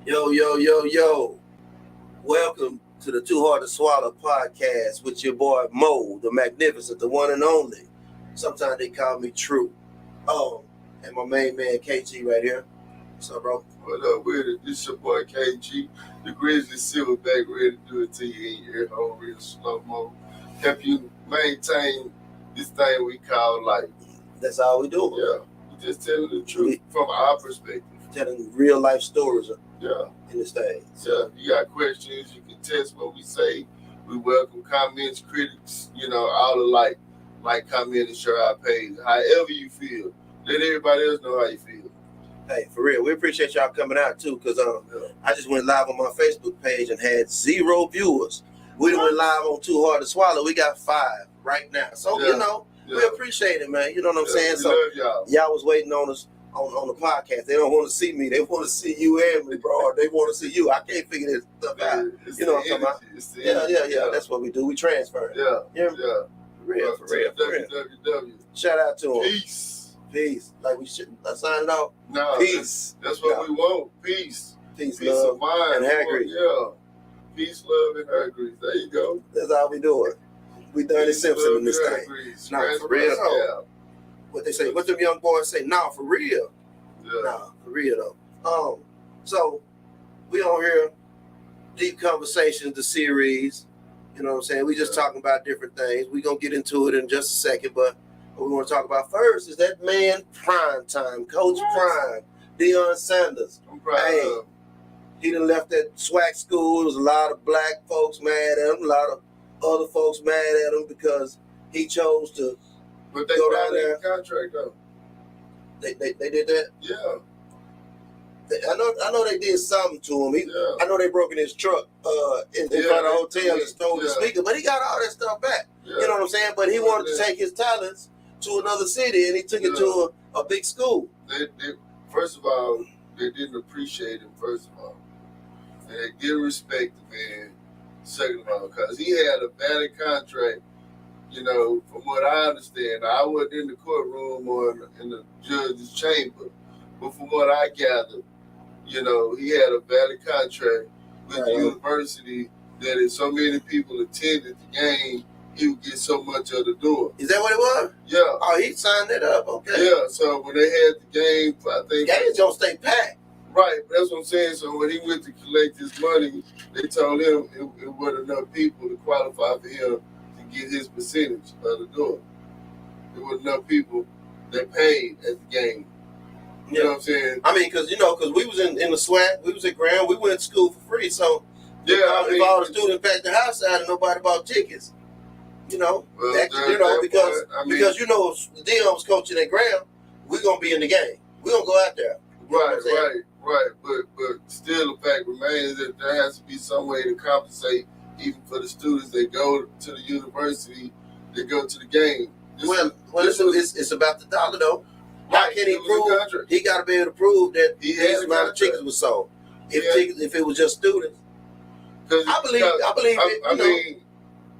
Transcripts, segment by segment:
Yo, yo, yo, yo. Welcome to the Too Hard to Swallow podcast with your boy Mo, the magnificent, the one and only. Sometimes they call me True. Oh, and my main man KG right here. What's up, bro? What up with it? This your boy KG, the Grizzly Silverback, ready to do it to you in your ear hole real slow mo. Help you maintain this thing we call life. That's all we do. Yeah, we just telling the truth from our perspective. Telling real life stories Yeah, in this thing. yeah. You got questions, you can test what we say. We welcome comments, critics, all alike. Like, comment, and share our page. However you feel. Let everybody else know how you feel. Hey, for real, we appreciate y'all coming out too, because I just went live on my Facebook page and had 0 viewers. We went live on Too Hard to Swallow. We got 5 right now. So, we appreciate it, man. You know what I'm saying? We So love y'all was waiting on us on the podcast. They don't want to see me. They want to see you and me, bro. They want to see you. I can't figure this stuff out. You know what I'm talking about? Yeah. That's what we do. We transfer. Yeah. For real. www. Shout out to them. Peace. Like we should sign it off. No, Peace. That's what we want. Peace, Peace, love, love, of mind, and hair grease. Yeah. Peace, love, and hair grease. There you go. That's how we do it. We done it Simpson in this thing. Nah, for real though. What they say? What them young boys say? Nah, for real. Yeah. Nah, for real though. So we on here, deep conversations, the series. You know what I'm saying? We just talking about different things. We gonna get into it in just a second, but what we want to talk about first is that man prime time, Coach Prime, Deion Sanders. I'm proud of him. He done left that SWAC school. There was a lot of black folks mad at him, a lot of other folks mad at him because he chose to But they go got down there. contract though. They did that? Yeah. I know they did something to him. I know they broke in his truck in front of the hotel and stole the speaker, but he got all that stuff back. Yeah. You know what I'm saying? But he wanted to take his talents to another city, and he took it to a big school. They, first of all, they didn't appreciate him, first of all. And they didn't respect the man, second of all, because he had a valid contract, from what I understand. I wasn't in the courtroom or in the judge's chamber, but from what I gathered, he had a valid contract with the university that if so many people attended the game, he would get so much of the door. Is that what it was? Yeah. Oh, he signed it up. Okay. Yeah, so when they had the game, I think... Games don't stay packed. Right, that's what I'm saying. So when he went to collect his money, they told him it wasn't enough people to qualify for him to get his percentage of the door. There wasn't enough people that paid at the game. You know what I'm saying? I mean, because we was in the SWAC, we was at Graham, we went to school for free. So if all the students packed the house out and nobody bought tickets, because Dion was coaching at Graham, we're gonna be in the game. We're gonna go out there. Right. But still, the fact remains that there has to be some way to compensate, even for the students that go to the university, that go to the game. It's about the dollar though. How can he prove? He got to be able to prove that these amount of tickets was sold. If it was just students, I believe it.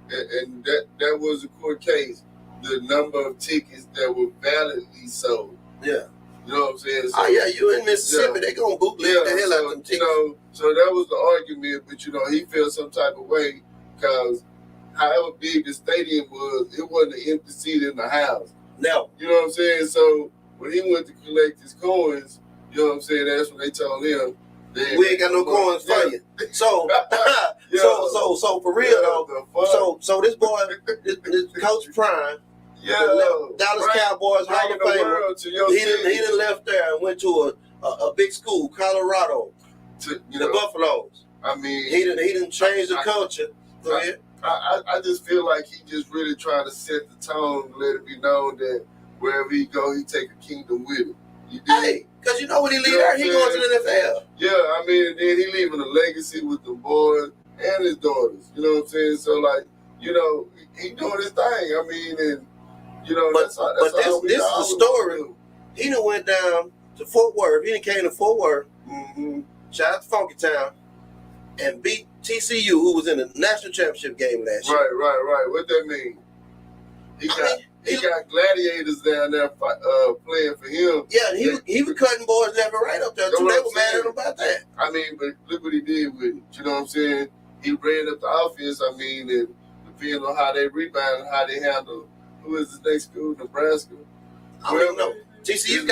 And that was a court case. The number of tickets that were validly sold. Yeah. You know what I'm saying? So, you in Mississippi, they gonna bootleg the hell out of them tickets. So that was the argument, but he felt some type of way because however big the stadium was, it wasn't an empty seat in the house. No. You know what I'm saying? So when he went to collect his coins, you know what I'm saying, that's when they told him we ain't got no coins for you. So so for real though, so this boy, this Coach Prime, Dallas Cowboys Hall of Famer, he done left there and went to a big school, Colorado, the Buffaloes. I mean, he didn't change the culture. Go ahead. I just feel like he just really trying to set the tone, let it be known that wherever he go, he take a kingdom with him. Hey, because when he leave there, he going to the NFL. Yeah, I mean, and then he leaving a legacy with the boys and his daughters. You know what I'm saying? So, he doing his thing. I mean, and, that's this is the story. He done went down to Fort Worth. He done came to Fort Worth. Mm-hmm. Shout out to Funky Town. And beat TCU, who was in the national championship game last year. Right. What that mean? He got gladiators down there playing for him. Yeah, and he was cutting boys left and right up there too. They were mad at him about that. I mean, but look what he did with it. You know what I'm saying? He ran up the offense. I mean, and depending on how they rebound and how they handle. Who is the next school? Nebraska. I don't even know. TCU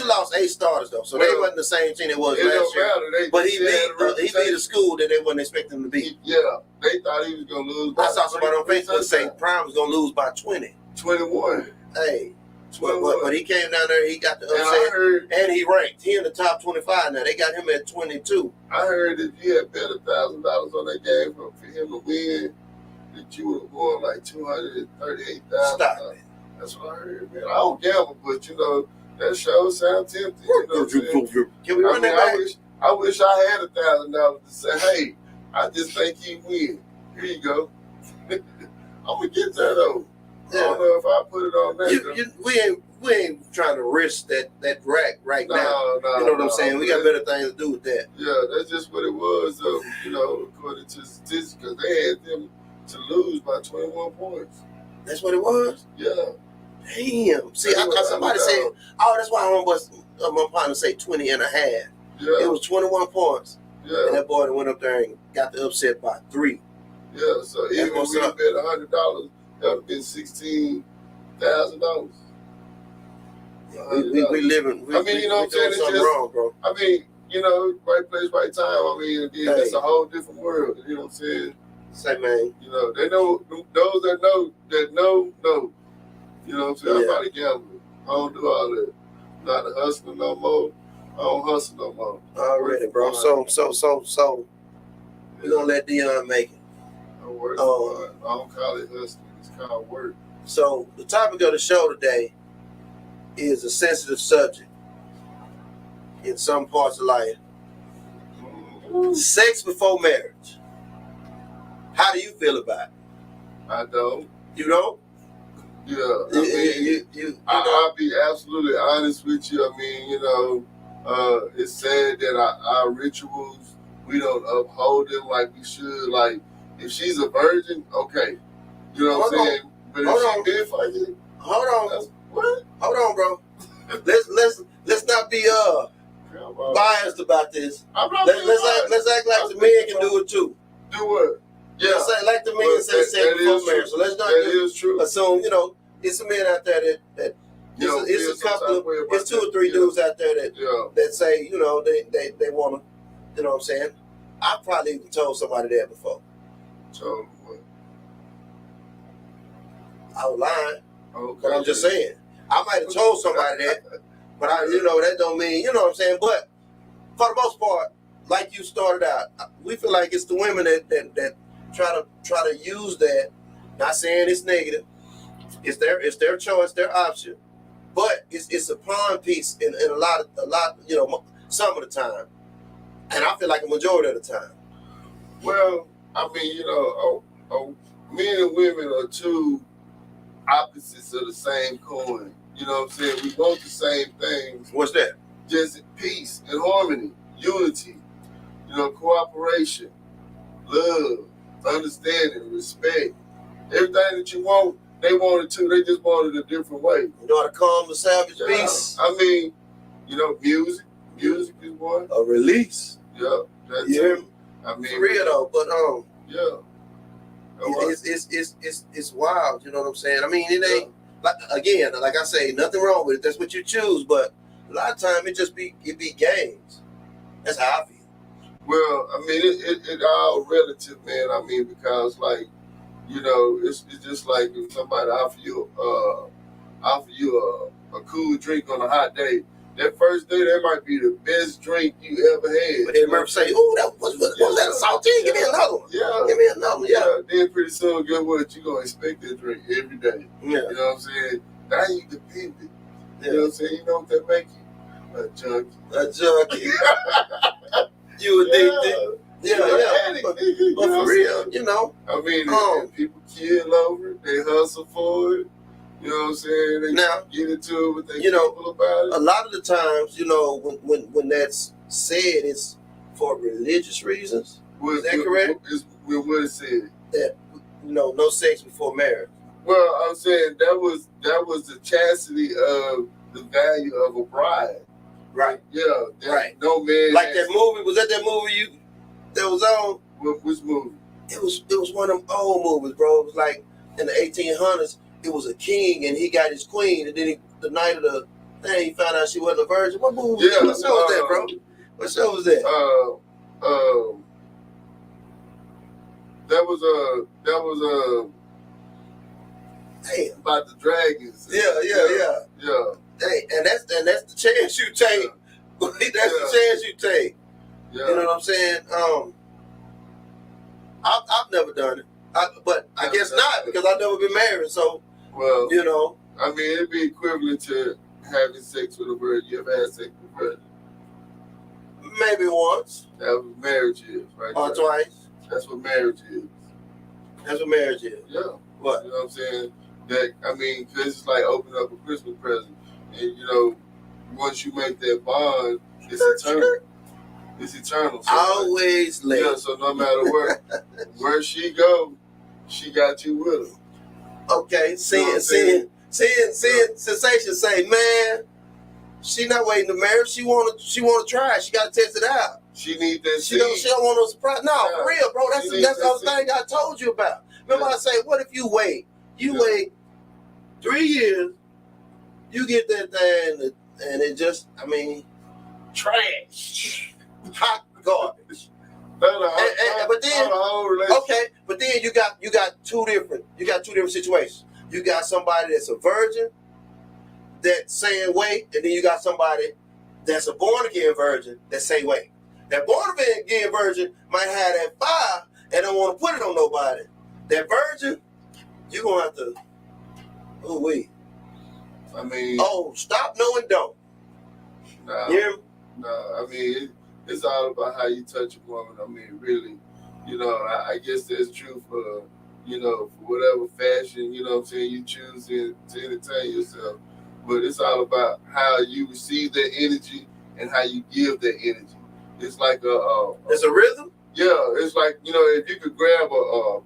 lost 8 starters though, so they wasn't the same team it was last year. But he beat a school that they wasn't expecting him to beat. Yeah, they thought he was gonna lose. I saw somebody on Facebook say Prime was gonna lose by 20. 21. Hey, but he came down there. He got the upset, and he ranked. He in the top 25 now. They got him at 22. I heard if you had bet $1,000 on that game for him to win, that you would have won like $238,000. Stop it. That's what I heard, man. I don't gamble, but you know that show sounds tempting. You know Can we run that back? I wish I had $1,000 to say, hey, I just think he win. Here you go. I'm gonna get that though. Yeah. I don't know if I put it on that. We ain't trying to risk that rack right now. You know what I'm saying? We got better things to do with that. Yeah, that's just what it was. You know, according to statistics, because they had them to lose by 21 points. That's what it was? Yeah. Damn. See, somebody said, that's why my partner say 20 and a half. Yeah. It was 21 points. Yeah. And that boy went up there and got the upset by 3. Yeah, so even if we bet $100, that would have been $16,000. We living. I mean, you know what I'm saying? It's just wrong, bro. I mean, you know, right place, right time. I mean, again, it's a whole different world. You know what I'm saying? Say, man. You know, they know, those that know. You know what I'm saying? I'm not a gambler. I don't do all that. I'm not a hustler no more. I don't hustle no more. Already, bro. So. We're going to let Dion make it. I don't call it hustling. It's called work. So, the topic of the show today is a sensitive subject in some parts of life. Sex before marriage. How do you feel about it? I don't. You don't? Yeah. I mean, I'll be absolutely honest with you. I mean, you know, it's sad that our rituals, we don't uphold them like we should. Like, if she's a virgin, okay. You know what I'm saying? But if she did fuck it, hold on. What? Hold on, bro. Let's not be biased about this. Let's act like the men can do it too. Do what? Yeah. Let's act like the men say sex before marriage. So let's not assume, you know, it's some men out there that it's a couple of, it's 2 or 3 dudes out there that say, you know, they want to, you know what I'm saying? I probably even told somebody that before. So what? I was lying. Okay. But I'm just saying. I might have told somebody that, but that don't mean, you know what I'm saying? But for the most part, like you started out, we feel like it's the women that try to use that. Not saying it's negative. It's their choice, their option. But it's a pawn piece in a lot, you know, some of the time. And I feel like a majority of the time. Well, I mean, you know, men and women are 2 opposites of the same coin. You know what I'm saying? We want the same things. What's that? Just peace and harmony, unity, you know, cooperation, love, understanding, respect. Everything that you want, they want it too. They just want it a different way. You know how to calm the savage beast? I mean, you know, music is one. A release. Yeah. That's it. I mean, for real though, but yeah. It's wild, you know what I'm saying? I mean, it ain't like I say, nothing wrong with it. That's what you choose, but a lot of time it be games. That's how I feel. Well, I mean, it all relative, man. I mean, because like, you know, it's just like if somebody offer you a cool drink on a hot day. That first day, that might be the best drink you ever had. But then remember say, "Ooh, was that a saltine? Give me another one. Yeah, give me another one." Yeah. Then pretty soon, guess what? You gonna expect that drink every day. Yeah. You know what I'm saying? Now you dependent. You know what I'm saying? You know what that make you? A junkie. A junkie. You addicted. Yeah. But for real, you know. I mean, people kill over it. They hustle for it. You know what I'm saying? They get into it with their people about it. A lot of the times, you know, when that's said, it's for religious reasons. Is that correct? What it said? That, you know, no sex before marriage. Well, I'm saying that was the chastity of the value of a bride. Right. Yeah. Right. No man. Like that movie. Was that movie that was on? Which movie? It was one of them old movies, bro. It was like in the 1800s. It was a king and he got his queen, and then the night of the thing, he found out she wasn't a virgin. What movie? Yeah. What show was that, bro? What show was that? That was Damn. About the dragons. Yeah. Hey, and that's the chance you take. Yeah. That's the chance you take. Yeah. You know what I'm saying? I've never done it, but I guess not because I've never been married. So, well, you know, I mean, it'd be equivalent to having sex with a virgin. You ever had sex with a virgin? Maybe once. That's what marriage is, right? Or twice. That's what marriage is. That's what marriage is. Yeah. What? You know what I'm saying? That, I mean, because it's like opening up a Christmas present. And, you know, once you make that bond, it's eternal. It's eternal. So always late. Yeah, so no matter where she go, she got you with her. Okay, seeing Sensation say, man, she not waiting to marry. She wanna try. She gotta test it out. She need that. She don't want no surprise. No, yeah. For real, bro. That's the other thing I told you about. Remember, I say, what if you wait? You wait 3 years, you get that thing, and it just, I mean, trash, hot garbage. But then, okay, but then you got two different situations. You got somebody that's a virgin that's saying wait, and then you got somebody that's a born again virgin that say wait. That born again virgin might have that fire and don't want to put it on nobody. That virgin, you gonna have to. Oh wait. I mean. Oh, stop, no, and don't. Nah. Yeah. Nah. I mean, it's all about how you touch a woman. I mean, really, you know. I guess that's true for, you know, for whatever fashion, you know what I'm saying, you choose to entertain yourself. But it's all about how you receive that energy and how you give that energy. It's like it's a rhythm. Yeah, it's like, you know, if you could grab a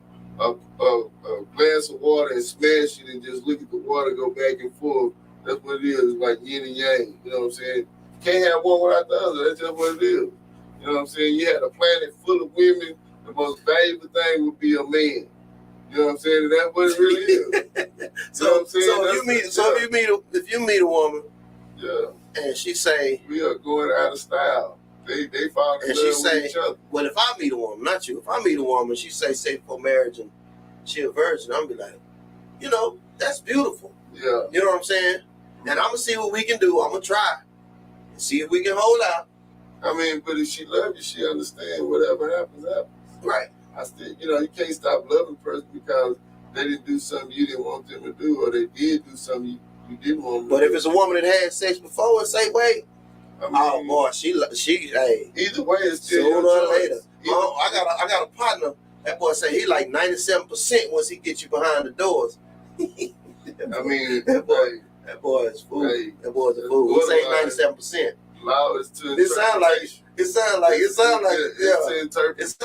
glass of water and smash it and just look at the water go back and forth. That's what it is. It's like yin and yang. You know what I'm saying? Can't have one without the other. That's just what it is. You know what I'm saying? You had a planet full of women. The most valuable thing would be a man. You know what I'm saying? And that's what it really is. So, you know what I'm saying? If you meet a woman, yeah, and she say, we are going out of style. They fall in love with each other. Well, if I meet a woman, not you, if I meet a woman, she say for marriage and she a virgin, I'm be like, you know, that's beautiful. Yeah. You know what I'm saying? And I'm gonna see what we can do. I'm gonna try and see if we can hold out. I mean, but if she loves you, she understands whatever happens. Right. I still, you know, you can't stop loving a person because they didn't do something you didn't want them to do, or they did do something you didn't want them to do. But if it's a woman that had sex before and say, wait, I mean, oh boy, she hey. Either way, it's still sooner or later. Oh, I got a partner. That boy say he like 97% once he gets you behind the doors. I mean, that boy is fool. Hey, that boy's a fool. He say 97%. Allow us to. It sound like yeah. It sound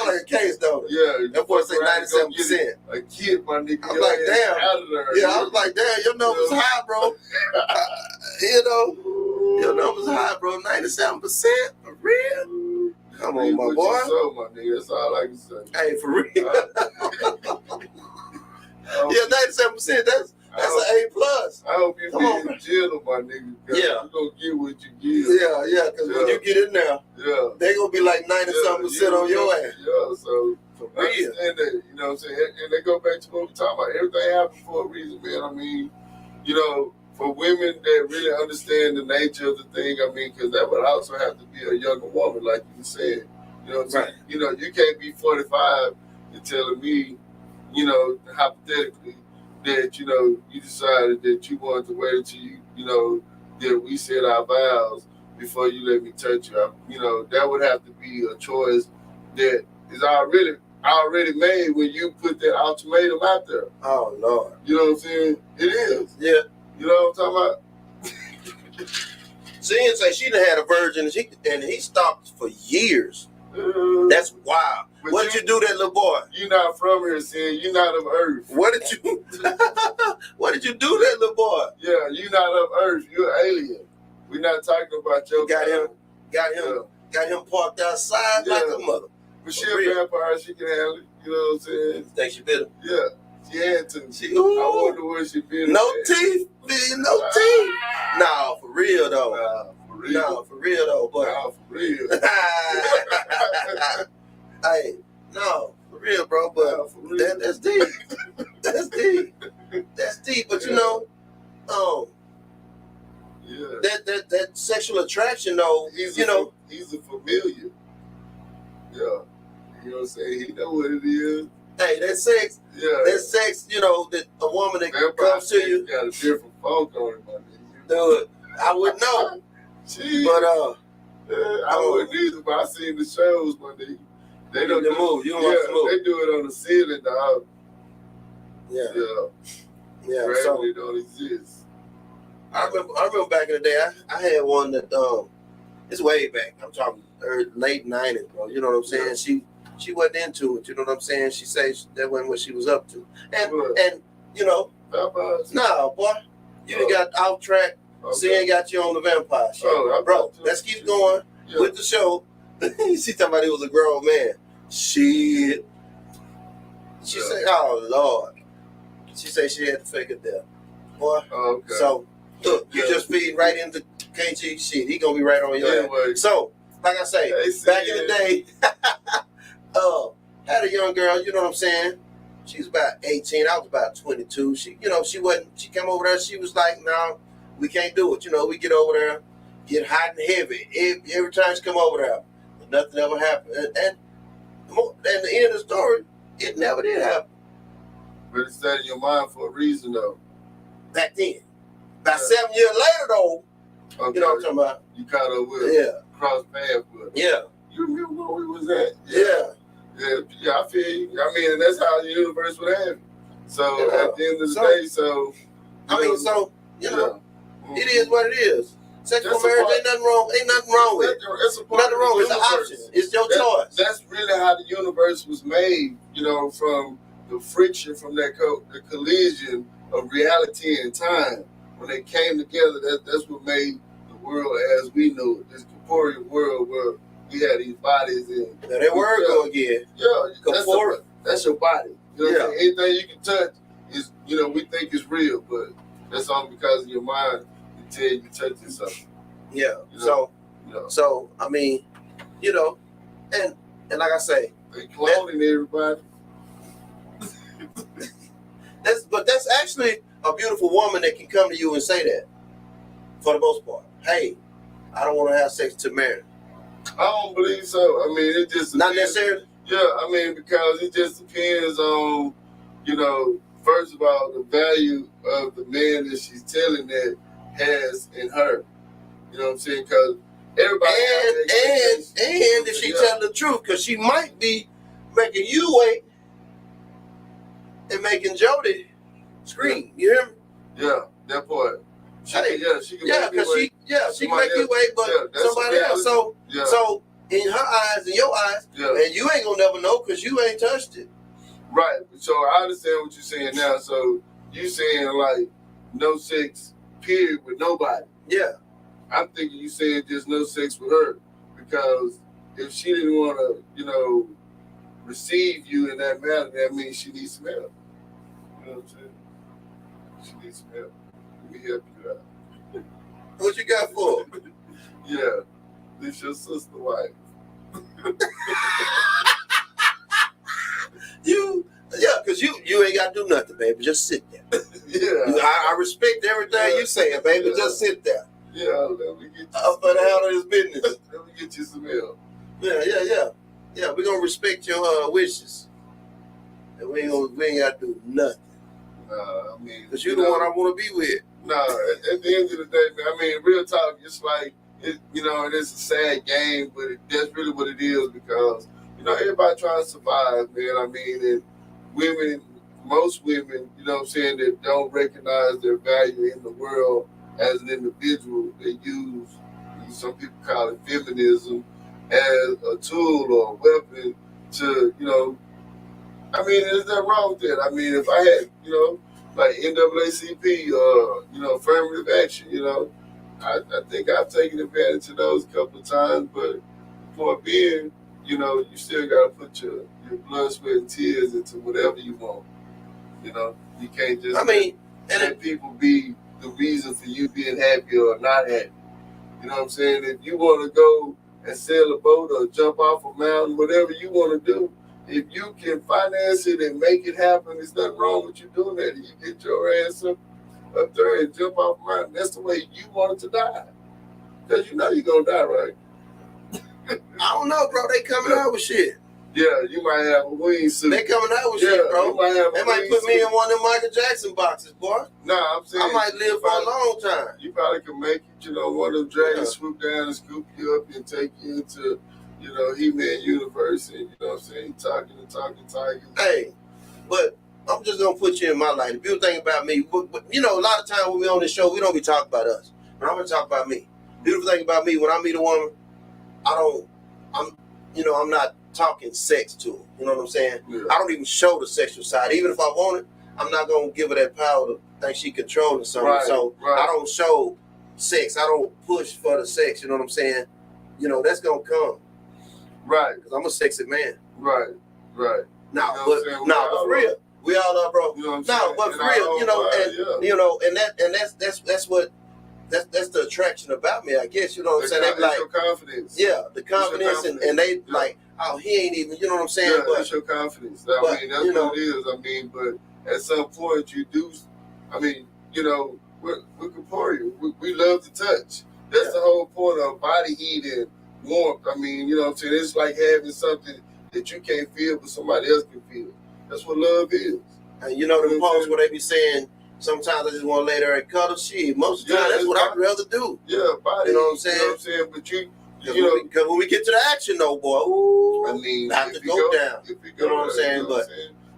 like a case though. Yeah. That boy say 97%. A kid, my nigga. I'm like, damn. Out of there, yeah, I was like, damn, your number's high, bro. You know, your number's high, bro. 97% for real. Come on, my boy. So, my nigga, that's all I can say. Hey, for real. Yeah, 97%. That's an A plus. I hope you be gentle, my nigga. Yeah, you gonna get what you give. Yeah, because when you get in there, they gonna be like 90-something% on your ass. Yeah, so for real. I understand that. You know what I'm saying? And they go back to what we're talking about. Everything happens for a reason, man. I mean, you know, for women that really understand the nature of the thing, I mean, because that would also have to be a younger woman, like you said. You know what I'm saying? You know, you can't be 45 and telling me, you know, hypothetically, that, you know, you decided that you wanted to wait until you know, that we said our vows before you let me touch you. You know, that would have to be a choice that is already made when you put that ultimatum out there. Oh, Lord. You know what I'm saying? It is. Yeah. You know what I'm talking about? She didn't say she done had a virgin, and he stopped for years. That's wild. But What did you do, that little boy? You not from here, saying you not of Earth. What did you? What did you do, that little boy? Yeah, you not of Earth. You're an alien. We're not talking about your. Got him parked outside like a mother. But she a vampire. She can handle it. You know what I'm saying? Think she bit him? Yeah, she had to. I wonder where she bit him. No teeth, man. No teeth. Nah, for real though. Nah, for real though, boy. Nah, for real. Hey, no, for real, bro. But that's deep. That's deep. That's deep. But you know, that sexual attraction though, he's a familiar. Yeah. You know what I'm saying? He know what it is. Hey, that sex. Yeah. That sex, you know, that a woman that comes to you. Got a different funk on it, my nigga. Dude, I wouldn't know. Jeez. But I wouldn't either, but I seen the shows, my nigga. They don't move. You don't have to move. They do it on the ceiling, dog. Yeah. Yeah. Gravity don't exist. I remember back in the day, I had one that it's way back. I'm talking late 90s, bro. You know what I'm saying? Yeah. She wasn't into it. You know what I'm saying? She said that wasn't what she was up to. And you know, no, boy, you done got off track. Okay. Seeing got you on the vampire show. Bro, let's keep going with the show. She talking about he was a grown man. Shit. She said, oh, Lord. She said she had to fake it there. Boy. Okay. So, look, you just feed right into KG shit. He gonna be right on your ass. So, like I say, back in the day, had a young girl, you know what I'm saying? She was about 18. I was about 22. She came over there. She was like, no, we can't do it. You know, we get over there, get hot and heavy. Every time she come over there, nothing ever happened. And the end of the story, it never did happen. But it's set in your mind for a reason, though. Back then. About 7 years later, though, you know what I'm talking about? You caught up with her. Cross paths with her. Yeah. You remember where we was at? Yeah, I feel you. I mean, and that's how the universe would have it. So, at the end of the day, it is what it is. Sexual marriage ain't nothing wrong with it. Nothing wrong. It's an option. It's your choice. That's really how the universe was made, you know, from the friction, from the collision of reality and time. When they came together, that's what made the world as we know it. This corporeal world where we had these bodies in. Now that word go again. Yeah, that's your body. You know what I'm saying? Anything you can touch is, you know, we think is real, but that's all because of your mind. You tell you touching something. Yeah. You know? So I mean, you know, and like I say, they cloning everybody. That's actually a beautiful woman that can come to you and say that. For the most part, hey, I don't want to have sex to marry. I don't believe so. I mean, it just depends. Not necessarily. Yeah, I mean, because it just depends on, you know, first of all, the value of the man that she's telling that has in her. You know what I'm saying? Because everybody. And if she tell the truth, because she might be making you wait and making Jody scream. You hear me? Yeah, that part. She can make you wait, but somebody else. So in her eyes, in your eyes, and you ain't gonna never know because you ain't touched it. Right. So I understand what you're saying now. So you saying like no sex, period, with nobody. Yeah. I'm thinking you saying just no sex with her because if she didn't want to, you know, receive you in that manner, that means she needs some help. You know what I'm saying? She needs some help. Let me help you out. What you got for? Yeah, this your sister wife. Because you ain't got to do nothing, baby. Just sit there. Yeah. I respect everything you saying, baby. Just sit there. Yeah, let me get you up for the hell of this business. Let me get you some help. Yeah, we're going to respect your wishes. And we ain't got to do nothing. I mean, because you're the one I want to be with. At the end of the day, man, I mean, real talk, it's like, you know, and it's a sad game, but that's really what it is because, you know, everybody trying to survive, man. I mean, and women, most women, you know what I'm saying, that don't recognize their value in the world as an individual, they use, some people call it feminism, as a tool or a weapon to, I mean, there's nothing wrong with that. I mean, if I had, like NAACP or, affirmative action, I think I've taken advantage of those a couple of times, but for being, you still got to put your blood, sweat, and tears into whatever you want. You can't just let people be the reason for you being happy or not happy. You know what I'm saying? If you want to go and sail a boat or jump off a mountain, whatever you want to do, if you can finance it and make it happen, there's nothing wrong with you doing that. You get your ass up there and jump off a mountain. That's the way you wanted to die. Because you know you're going to die, right? I don't know, bro. They coming out with shit. Yeah, you might have a wingsuit. They coming out with shit, bro. They might put me in one of them Michael Jackson boxes, boy. Nah, I'm saying I might live for a long time. You probably can make it, one of them dragons swoop down and scoop you up and take you into, He-Man universe, and you know what I'm saying, talking. Hey, but I'm just gonna put you in my light. If you think about me, a lot of times when we on this show, we don't be talking about us. But I'm gonna talk about me. Beautiful thing about me, when I meet a woman, I'm not talking sex to her. You know what I'm saying? Yeah. I don't even show the sexual side. Even if I want it, I'm not gonna give her that power to think she controlling something. Right, so I don't show sex. I don't push for the sex. You know what I'm saying? That's gonna come. Right. Because I'm a sexy man. Right. But for real, we all are, bro. But for real, that's the attraction about me, I guess. You know what I'm saying? They be like your confidence. Yeah, the confidence, and they like, oh, he ain't even. You know what I'm saying? Yeah, that's your confidence. That's what it is. But at some point you do. We're corporeal. We love to touch. That's the whole point of body heat and warmth. You know what I'm saying? It's like having something that you can't feel, but somebody else can feel. That's what love is. And the posts where they be saying, sometimes I just want to lay there and cuddle. Shit, most of the time that's what I'd rather do. Yeah, body. You know what I'm saying? You know what I'm saying? But because when we get to the action, though, boy, ooh, have to go down. You know what I'm saying? You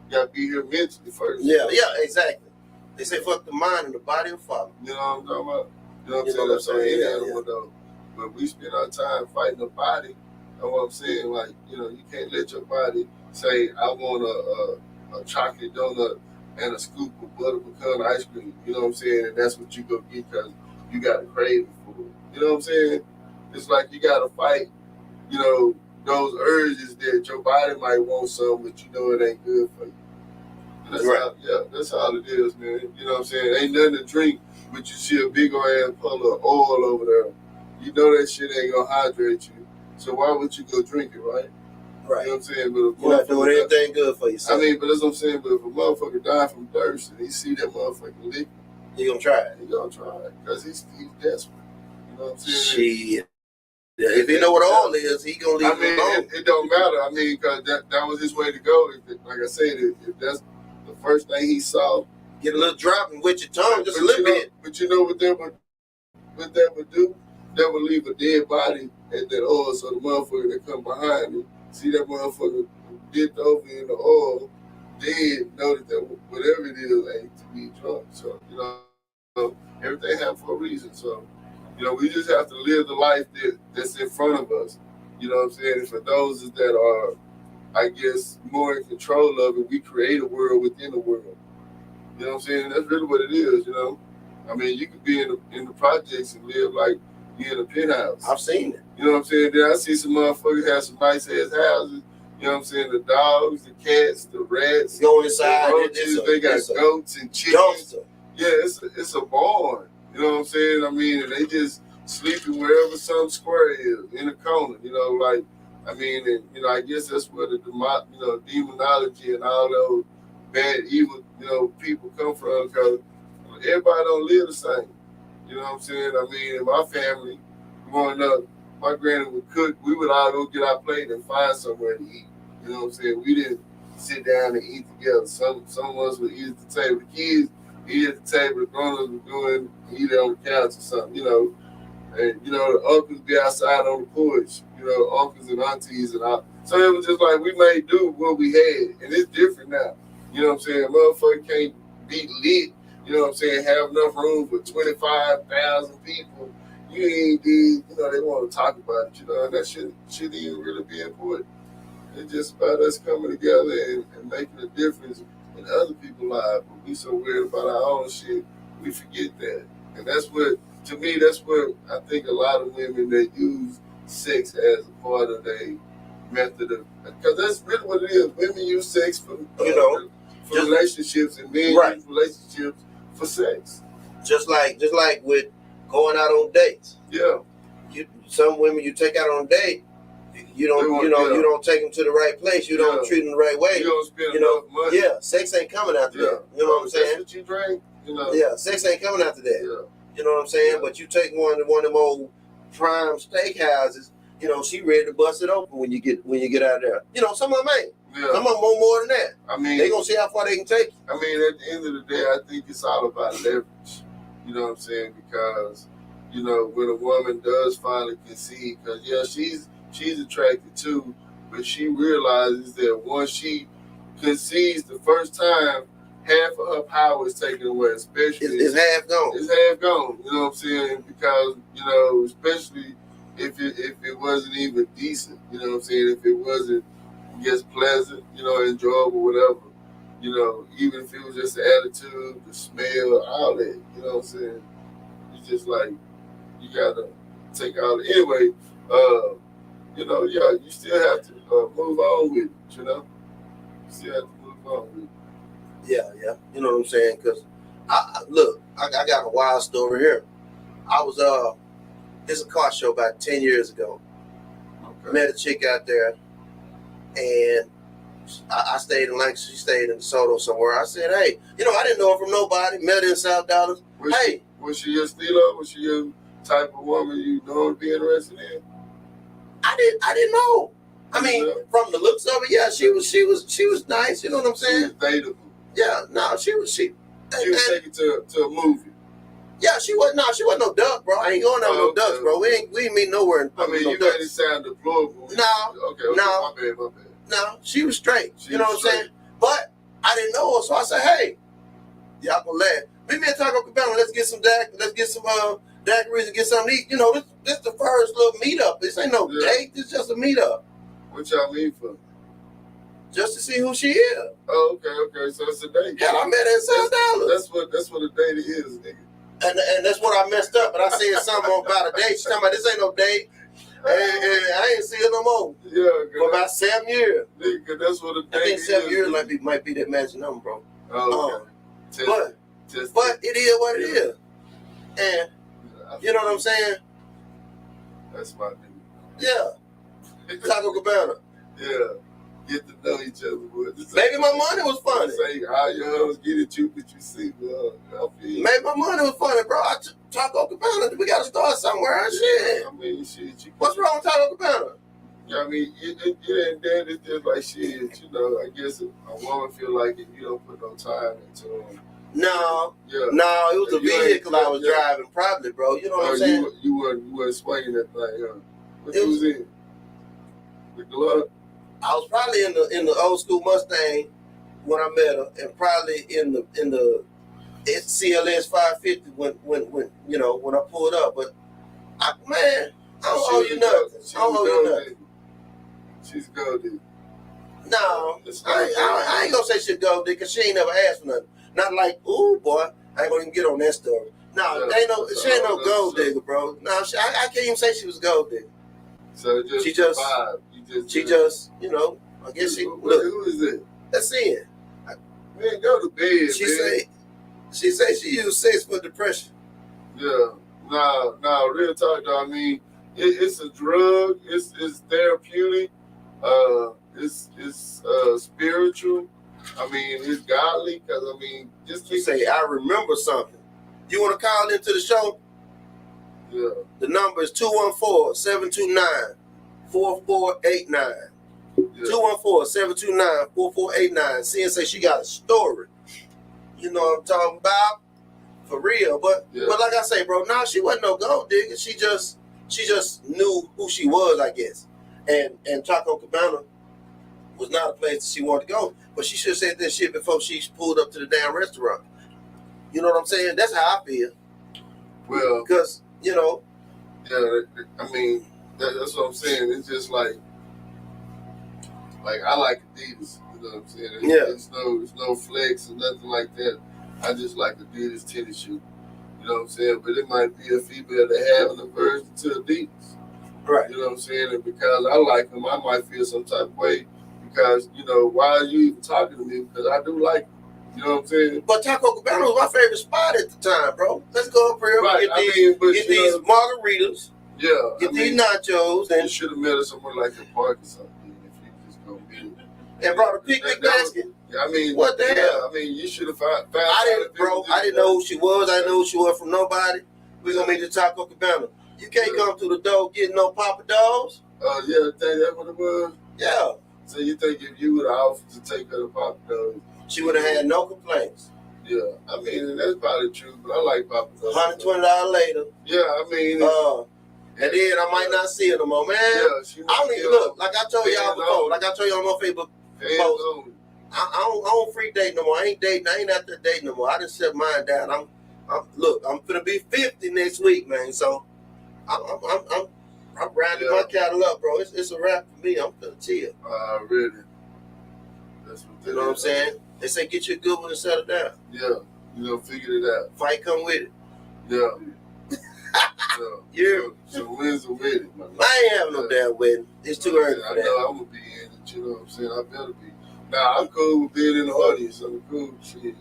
gotta be here mentally first. Yeah, exactly. They say fuck the mind and the body will follow. You know what I'm talking about? You know what I'm saying? That's any animal though. But we spend our time fighting the body. That's what I'm saying. Like, you can't let your body say, I want a chocolate donut and a scoop of butter pecan ice cream. You know what I'm saying? And that's what you go get because you got a craving for it. You know what I'm saying? It's like you got to fight, those urges that your body might want some, but it ain't good for you. That's that's all it is, man. You know what I'm saying? Ain't nothing to drink, but you see a big old ass puddle of oil over there. You know that shit ain't gonna hydrate you. So why would you go drink it, right? Right. You know what I'm saying? But if you're not doing anything good for yourself. But that's what I'm saying. But if a motherfucker die from thirst and he see that motherfucking liquid, he gonna try it. He gonna try it because he's desperate. You know what I'm saying? Shit. Yeah, if he know what oil is, he gonna leave it alone. It don't matter. Because that was his way to go. Like I said, if that's the first thing he saw, get a little drop and wet your tongue just a little bit. But you know what that would do? That would leave a dead body at that oil, so the motherfucker that come behind him, see that motherfucker dipped over in the oil, dead, know that whatever it is ain't to be drunk. So, everything happens for a reason. So, we just have to live the life that's in front of us. You know what I'm saying? And for those that are, I guess, more in control of it, we create a world within the world. You know what I'm saying? That's really what it is, you could be in the projects and live like you're in a penthouse. I've seen it. You know what I'm saying? Then I see some motherfuckers have some nice ass houses. You know what I'm saying? The dogs, the cats, the rats, go inside. The roaches, they got goats and chickens. Dumpster. Yeah, it's a barn. You know what I'm saying? And they just sleeping wherever some square is in a corner. I guess that's where the demonology and all those bad, evil, people come from, because everybody don't live the same. You know what I'm saying? In my family, growing up, my granny would cook. We would all go get our plate and find somewhere to eat. You know what I'm saying? We didn't sit down and eat together. Some of us would eat at the table. The kids eat at the table. The grown-ups would eat on the couch or something, And, the uncles be outside on the porch, uncles and aunties and all. So it was just like we made do what we had. And it's different now. You know what I'm saying? Motherfucker can't be lit. You know what I'm saying? Have enough room for 25,000 people. You you ain't did, they want to talk about it, and that shouldn't even really be important. It's just about us coming together and making a difference in other people's lives. But we so worried about our own shit, we forget that. And that's what, to me, that's what I think a lot of women that use sex as a part of their method of, because that's really what it is. Women use sex for relationships, and men use relationships for sex. Just like with going out on dates. Yeah. Some women you take out on a date, you don't take them to the right place. You don't treat them the right way. You don't spend enough money. Yeah, sex ain't coming after that. You know what I'm saying? That's what you drink. Yeah, sex ain't coming after that. Yeah. You know what I'm saying? Yeah. But you take one of them old prime steakhouses. She ready to bust it open when you get out there. Some of them ain't. Yeah. Some of them want more than that. I mean, they gonna see how far they can take you. I mean, at the end of the day, I think it's all about leverage. You know what I'm saying? Because when a woman does finally concede, because she's attracted too, but she realizes that once she concedes the first time, half of her power is taken away, especially it's half gone. It's half gone. You know what I'm saying? Because especially if it wasn't even decent. You know what I'm saying? If it wasn't just pleasant, enjoyable, whatever. Even if it was just the attitude, the smell, all that. You know what I'm saying? It's just like you gotta take all it. Anyway, you still have to move on with it. You still have to move on with it. Yeah. You know what I'm saying? Because I got a wild story here. I was it's a car show about 10 years ago. Okay. Met a chick out there, and I stayed in Lancashire. She stayed in DeSoto somewhere. I said, hey, I didn't know her from nobody. Met her in South Dallas. Was she your stealer? Was she your type of woman you would be interested in? I didn't know. I mean, from the looks of it, yeah, she was nice. You know what I'm saying? She was dateable. Yeah, no, she was taken to a movie. Yeah, she wasn't no duck, bro. I ain't going out with no ducks, bro. We ain't meet nowhere in I mean, no you ducks. made it sound deplorable. No. My bad. No, she was straight. You know what I'm saying? But I didn't know her, so I said, hey, y'all gonna laugh. Meet me at Taco Cabana. Let's get some daiquiris and get something to eat. This the first little meetup. This ain't no date. This just a meetup. What y'all meet for? Just to see who she is. Oh, okay. So it's a date. Hell, I met her in South Dallas. That's what a date is, nigga. And that's what I messed up. But I said something about a date. She talking about this ain't no date. And I ain't see her no more. Yeah, for about 7 years. Nigga, that's what a date is. I think 7 years might be that magic number, bro. Oh, okay. But it is what it is. And you know what I'm saying? That's my nigga. Yeah. Taco Cabana. Yeah. Get to know each other. Maybe my money was funny. Say, how your hoes get at you, but you see, maybe my money was funny, bro. Taco Cabana, we got to start somewhere. Shit. I mean, shit. What's wrong with Taco Cabana? Yeah, I mean, it ain't that. It's just like shit. I guess a woman feel like if you don't put no time into them. No, it was a vehicle I was driving, probably, bro. You know what I'm saying? You weren't swinging that thing, What you was in? The glove? I was probably in the old school Mustang when I met her, and probably in the CLS 550 when I pulled up. But I don't owe you nothing. I don't owe you nothing. She's golden. No, I ain't gonna say she's golden because she ain't never asked for nothing. Not like, ooh boy, I ain't gonna even get on that story. No, she ain't no gold digger, bro. No, I can't even say she was a gold digger. So she just vibe. I guess she. Look, look, who is it? That's it. Man, go to bed. She say she used sex for depression. Yeah, no, real talk though. I mean, it's a drug. It's therapeutic. It's spiritual. I mean, it's godly. Cause I mean, just you say I remember something. You want to call into the show? Yeah. The number is 214-729-4489. 214-729-4489. Seeing say she got a story. You know what I'm talking about? For real. But like I say, bro, she wasn't no gold digger. She just knew who she was, I guess. And Taco Cabana was not a place that she wanted to go. But she should have said that shit before she pulled up to the damn restaurant. You know what I'm saying? That's how I feel. Well, because, Yeah, I mean, that's what I'm saying. It's just like I like Adidas. You know what I'm saying? It's no flex or nothing like that. I just like Adidas tennis shoe. You know what I'm saying? But it might be a female that have an aversion to Adidas. Right. You know what I'm saying? And because I like them, I might feel some type of way. Because, why are you even talking to me? Because I do like them. You know what I'm saying? But Taco Cabana was my favorite spot at the time, bro. Let's go up here and get these margaritas. Yeah. Get these nachos. And you should have met us somewhere like a park or something. If you just go meet them. And brought a picnic basket. I mean, what the hell? I mean, you should have found. I didn't know who she was. I didn't know who she was from nobody. We're gonna meet the Taco Cabana. You can't come through the door getting no Papa Dogs. Oh yeah, that's what it was. Yeah. So you think if you would have offered to take her to Papa Dogs, she would have had no complaints. Yeah, I mean that's probably true, but I like Papa Dogs. $120 later. Yeah, I mean. And then I might not see her no more, man. Yeah, I don't even look. Like I told y'all before. Like I told y'all on my Facebook post. I don't free date no more. I ain't out there dating no more. I just set mine down. I'm gonna be 50 next week, man. So I'm rounding my cattle up, bro. It's a wrap for me. I'm gonna chill. Really? That's what you know what I'm saying? They say get you a good one and settle down. Yeah, figure it out. Fight come with it. Yeah. Yeah. So when's the wedding? I ain't having no damn wedding. It's too early for that. I know I'm gonna be in it. You know what I'm saying? I better be. Nah, I'm cool with being in the audience. I'm cool with shit.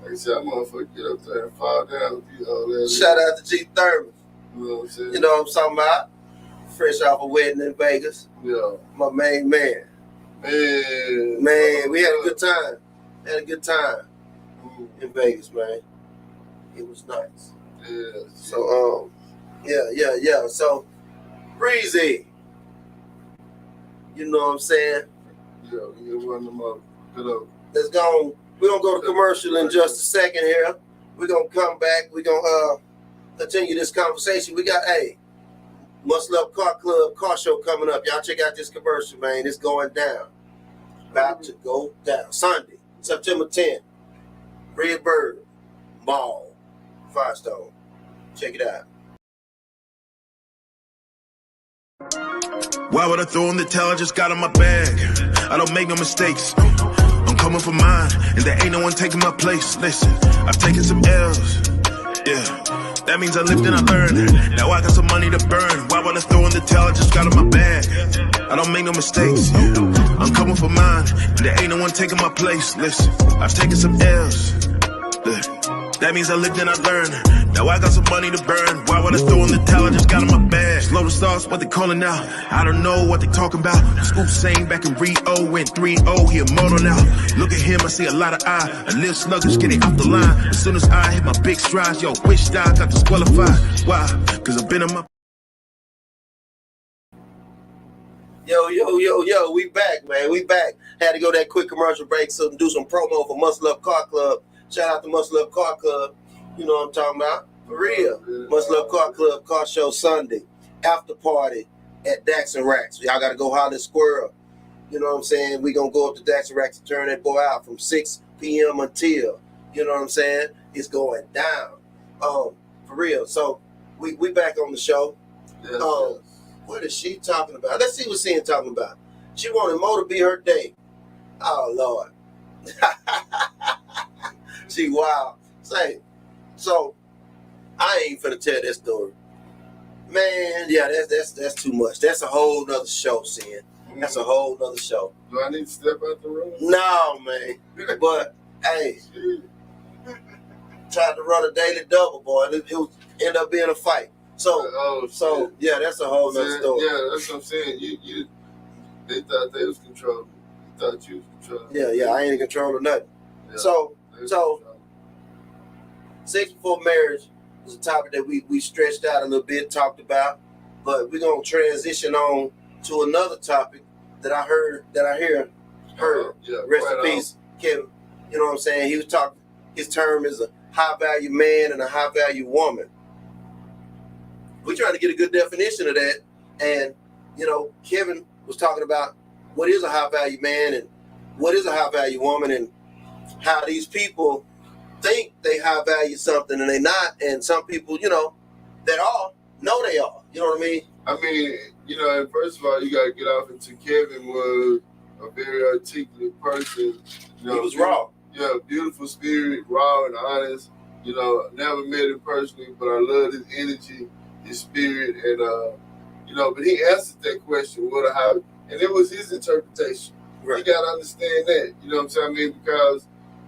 Like I said, I'm motherfucker get up there and fall down with you all that. Shout out to G Thurman. You know what I'm saying? You know what I'm talking about? Fresh off a wedding in Vegas. Yeah. My main man. Man, we had a good time. In Vegas, man. It was nice. Yeah. So, yeah. So, Breezy. You know what I'm saying? Yeah, we can run them up. Good up. Let's go. We're going to go to commercial in just a second here. We're going to come back. We're going to continue this conversation. We got, Muscle Up Car Club car show coming up. Y'all check out this commercial, man. It's going down. About to go down. Sunday, September 10th. Redbird Mall, Firestone. Check it out. Why would I throw in the towel? I just got in my bag. I don't make no mistakes. I'm coming for mine, and there ain't no one taking my place. Listen, I've taken some L's. Yeah. That means I lived and I learned. Now I got some money to burn. Why would I throw in the towel? I just got in my bag. I don't make no mistakes. I'm coming for mine, and there ain't no one taking my place. Listen, I've taken some L's. That means I lived and I learned. Now I got some money to burn. Why would I throw in the towel? I just got in my bag. Slow the stars, what they calling now? I don't know what they talking about. Scoop saying back in Rio, went 3-0, he immortal now. Look at him, I see a lot of eye. A little sluggish getting off the line. As soon as I hit my big strides, yo, wish I got disqualified. Why? Cause I've been on my... Yo, we back, man. We back. Had to go that quick commercial break so do some promo for Muscle Up Car Club. Shout out to Muscle Up Car Club. You know what I'm talking about? For real. Muscle Up Car Club car show Sunday. After party at Dax and Racks. Y'all got to go holler at Squirrel. You know what I'm saying? We going to go up to Dax and Racks and turn that boy out from 6 p.m. until, you know what I'm saying? It's going down. For real. So, we back on the show. Yes, What is she talking about? Let's see what she's talking about. She wanted Mo to be her date. Oh, Lord. She wild. Say, so I ain't finna tell that story. Man, yeah, that's too much. That's a whole nother show, Sin. That's a whole nother show. Do I need to step out the room? No, man. But hey, tried to run a daily double, boy. It ended up being a fight. So yeah, that's a whole nother story. Yeah, that's what I'm saying. They thought they was controlling. You thought you was controlling. Yeah, I ain't in control of nothing. Yeah, so sex before marriage was a topic that we stretched out a little bit, talked about, but we're gonna transition on to another topic that I heard. Rest in peace, Kevin. You know what I'm saying? He was talking. His term is a high value man and a high value woman. We're trying to get a good definition of that, and you know, Kevin was talking about what is a high value man and what is a high value woman, and how these people think they high value something and they not, and some people, you know, that are No, they are. You know what I mean? I mean, you know, and first of all, you got to get off into Kevin was a very articulate person. You know, he was raw. Yeah, beautiful spirit, raw and honest. You know, never met him personally, but I love his energy, his spirit, and you know. But he answered that question, what or how, and it was his interpretation. Right. You got to understand that. You know what I'm saying? I mean, because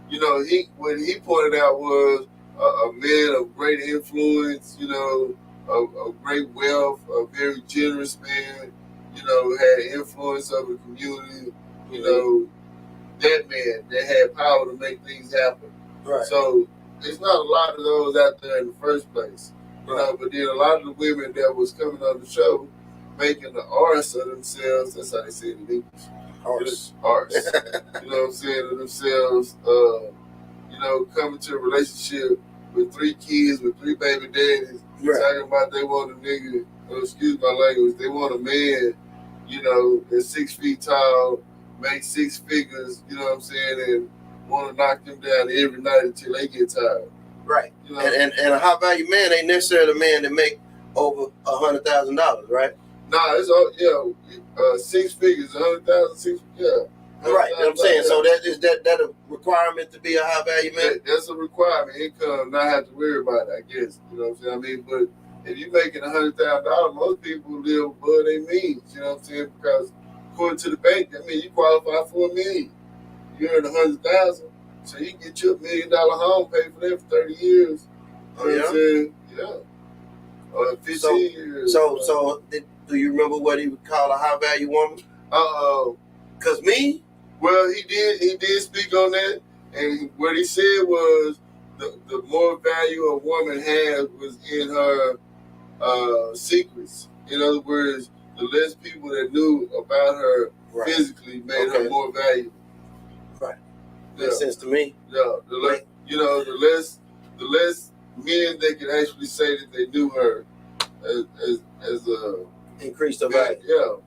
you know, what he pointed out was a man of great influence. You know. Of great wealth, a very generous man, you know, had influence over the community, you know, that man that had power to make things happen. Right. So there's not a lot of those out there in the first place, you know, but then a lot of the women that was coming on the show making the arse of themselves, that's how they say it in English. Arse. You know what I'm saying, of themselves, you know, coming to a relationship with 3 kids, with 3 baby daddies, talking about they want a nigga, excuse my language, they want a man, you know, that's 6 feet tall, make 6 figures, you know what I'm saying, and want to knock them down every night until they get tired. Right. You know? And a high value man ain't necessarily a man that make over $100,000, right? Nah, it's all, 6 figures, 100,000, yeah. Right, you know what I'm saying? So that a requirement to be a high value man? That's a requirement. Income, not have to worry about it, I guess. You know what I'm saying? I mean, but if you're making $100,000, most people live above their means, you know what I'm saying? Because according to the bank, I mean, you qualify for $1 million. You earn $100,000, so you can get you $1 million home, pay for that for 30 years. You know what I'm saying? Yeah. Or 15 years. So do you remember what he would call a high value woman? Because me? Well, he did speak on that, and what he said was the more value a woman has was in her secrets. In other words, the less people that knew about her physically made her more valuable. Right. Makes sense to me. Yeah. The less men they could actually say that they knew her as a increased the value. Yeah.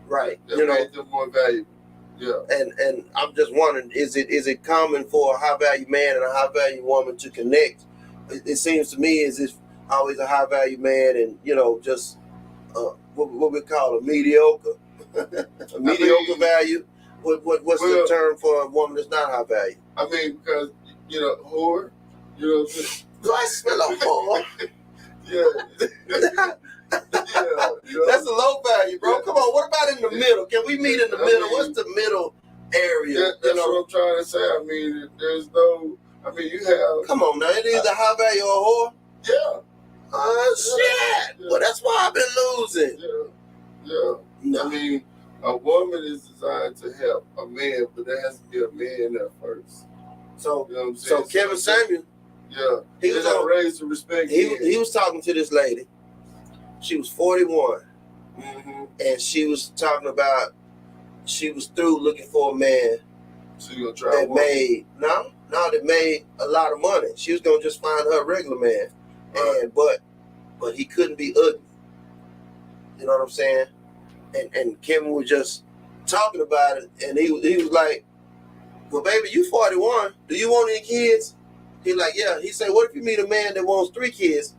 Right. That made them more valuable. Yeah. And I'm just wondering, is it common for a high value man and a high value woman to connect? It seems to me as if always a high value man and, you know, just what we call a mediocre value. What's the term for a woman that's not high value? I mean, because, you know, whore, you know what I'm saying? Do I smell a whore? Yeah. That's a low value, bro. Come on, what about in the middle? Can we meet in the middle? What's the middle area? That's what I'm trying to say. I mean, there's no. I mean, you have. Come on now, it is a high value or a whore. Yeah. Oh shit! Yeah. Well, that's why I've been losing. Yeah. No. I mean, a woman is designed to help a man, but there has to be a man there first. So, you know what I'm saying? So Kevin Samuel. Yeah. He was raised to respect. He was talking to this lady. She was 41, and she was talking about she was through looking for a man that made a lot of money. She was gonna just find her a regular man, and but he couldn't be ugly. You know what I'm saying? And Kevin was just talking about it, and he was like, "Well, baby, you 41. Do you want any kids?" He's like, "Yeah." He said, "What if you meet a man that wants 3 kids?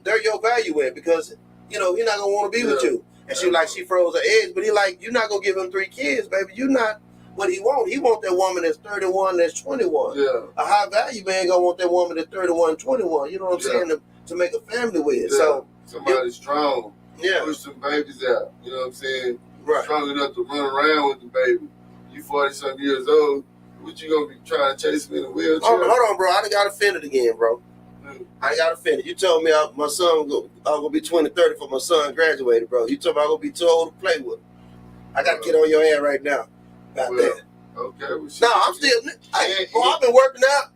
They're your value in because, you know, he's not going to want to be with you." And she froze her eggs, but he like, "You're not going to give him 3 kids, baby. You're not what he want. He want that woman that's 31, that's 21. Yeah. A high value man going to want that woman that's 31, 21, you know what I'm saying, to make a family with. Yeah. So somebody strong. Yeah. Push some babies out. You know what I'm saying? Right. Strong enough to run around with the baby. You 40-something years old. What you going to be trying to chase me in a wheelchair? Hold on, bro. I done got offended again, bro. I got offended. You told me my son I'm gonna be 20, 30 for my son graduated, bro. You told me I'm gonna be too old to play with him. I gotta get on your head right now about that. Okay. Well, no, I'm still. I've been working out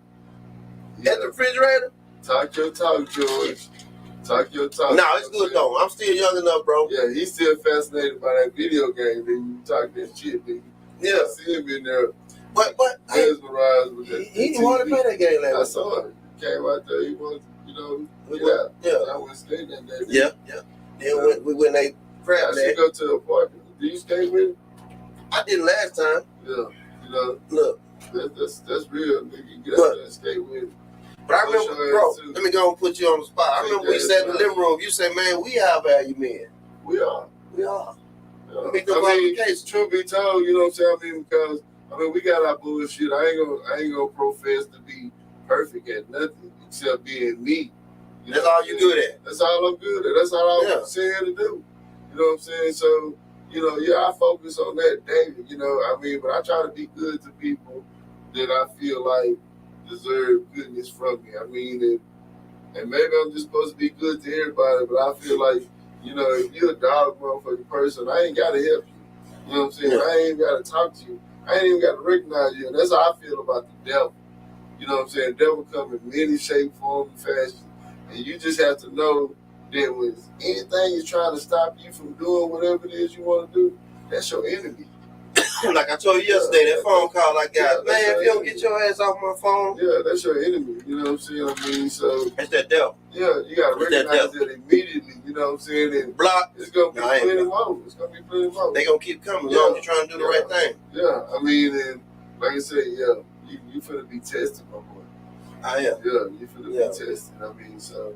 at the refrigerator. Talk your talk, George. Talk your talk. No, it's good though. I'm still young enough, bro. Yeah, he's still fascinated by that video game. Then you talk that shit, nigga. Yeah, I see him in there. But mesmerized with that. He didn't want to play that game last night. I saw it. Came out there, he wanted, you know, I went skating that day. Yeah. Then we went they crap that. I should go to a party. Do you skate with him? I didn't last time. Yeah, you know. Look. That's real, nigga. You get out there and skate with him. But I remember, bro. Let me go and put you on the spot. I remember we sat in the living room. You said, "Man, we are value men." We are. Yeah. I mean, truth be told, you know what I'm saying? I mean, because we got our bullshit. I ain't gonna profess to be perfect at nothing except being me. That's all you good at. That's all I'm good at. That's all I'm saying to do. You know what I'm saying? So, I focus on that daily. But I try to be good to people that I feel like deserve goodness from me. And maybe I'm just supposed to be good to everybody, but I feel like, if you're a dog motherfucking person, I ain't got to help you. You know what I'm saying? Yeah. I ain't got to talk to you. I ain't even got to recognize you. And that's how I feel about the devil. You know what I'm saying? The devil come in many shape, form, and fashion. And you just have to know that when anything is trying to stop you from doing whatever it is you want to do, that's your enemy. Like I told you yesterday, that phone call I got, man, if you don't get your ass off my phone. Yeah, that's your enemy. You know what I'm saying? So that's that devil. Yeah, you got to recognize that immediately. You know what I'm saying? And block. It's going to be plenty more. It's going to be plenty more. They going to keep coming as long as you're trying to do the right thing. Yeah, and like I said, you finna be tested, my boy. I am. Yeah, you finna be tested. So,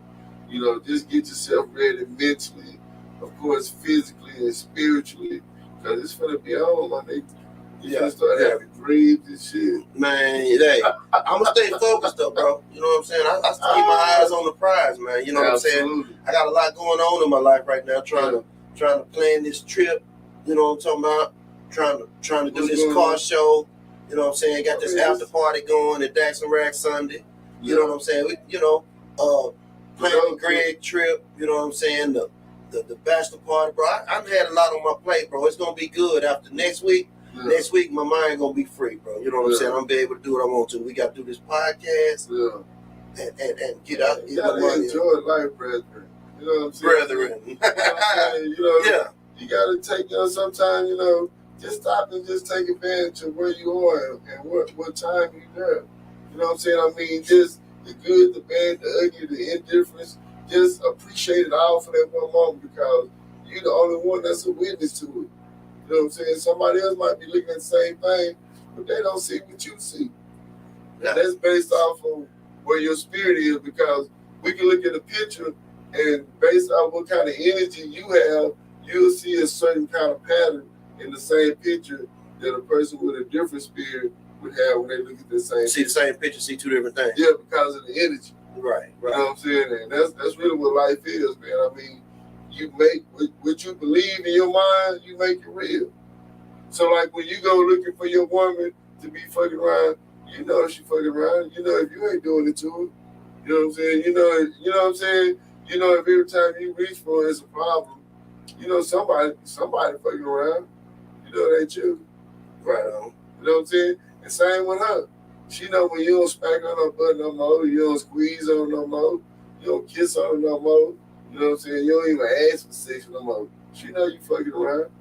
just get yourself ready mentally, of course, physically and spiritually, because it's finna be on, my nigga. You finna start having dreams and shit. Man, hey, I'm gonna stay focused though, bro. You know what I'm saying? I keep my eyes on the prize, man. You know what I'm saying? I got a lot going on in my life right now, trying to plan this trip. You know what I'm talking about? Trying to do this car show. You know what I'm saying? Got this after party going at Dax and Rack Sunday. You know what I'm saying? Planning Greg trip. You know what I'm saying? The bachelor party, bro. I've had a lot on my plate, bro. It's gonna be good after next week. Yeah. Next week, my mind gonna be free, bro. You know what I'm saying? I'm gonna be able to do what I want to. We got to do this podcast and get out. You gotta enjoy life, brethren. You know what I'm saying? Brethren. You gotta take sometimes. Just stop and just take advantage of where you are and what time you there. You know what I'm saying? Just the good, the bad, the ugly, the indifference. Just appreciate it all for that one moment because you're the only one that's a witness to it. You know what I'm saying? Somebody else might be looking at the same thing, but they don't see what you see. Yeah. And that's based off of where your spirit is because we can look at a picture and based off what kind of energy you have, you'll see a certain kind of pattern in the same picture that a person with a different spirit would have when they look at the same See the same picture, see two different things. Yeah, because of the energy. Right. You know what I'm saying? And that's really what life is, man. You make what you believe in your mind, you make it real. So like when you go looking for your woman to be fucking around, you know if she fucking around, you know if you ain't doing it to her. You know what I'm saying? You know what I'm saying? You know if every time you reach for it, it's a problem. Somebody fucking around. It ain't you. Right on. You know what I'm saying? And same with her. She know when you don't smack on her butt no more, you don't squeeze on her no more, you don't kiss on her no more. You know what I'm saying? You don't even ask for sex no more. She know you fucking around.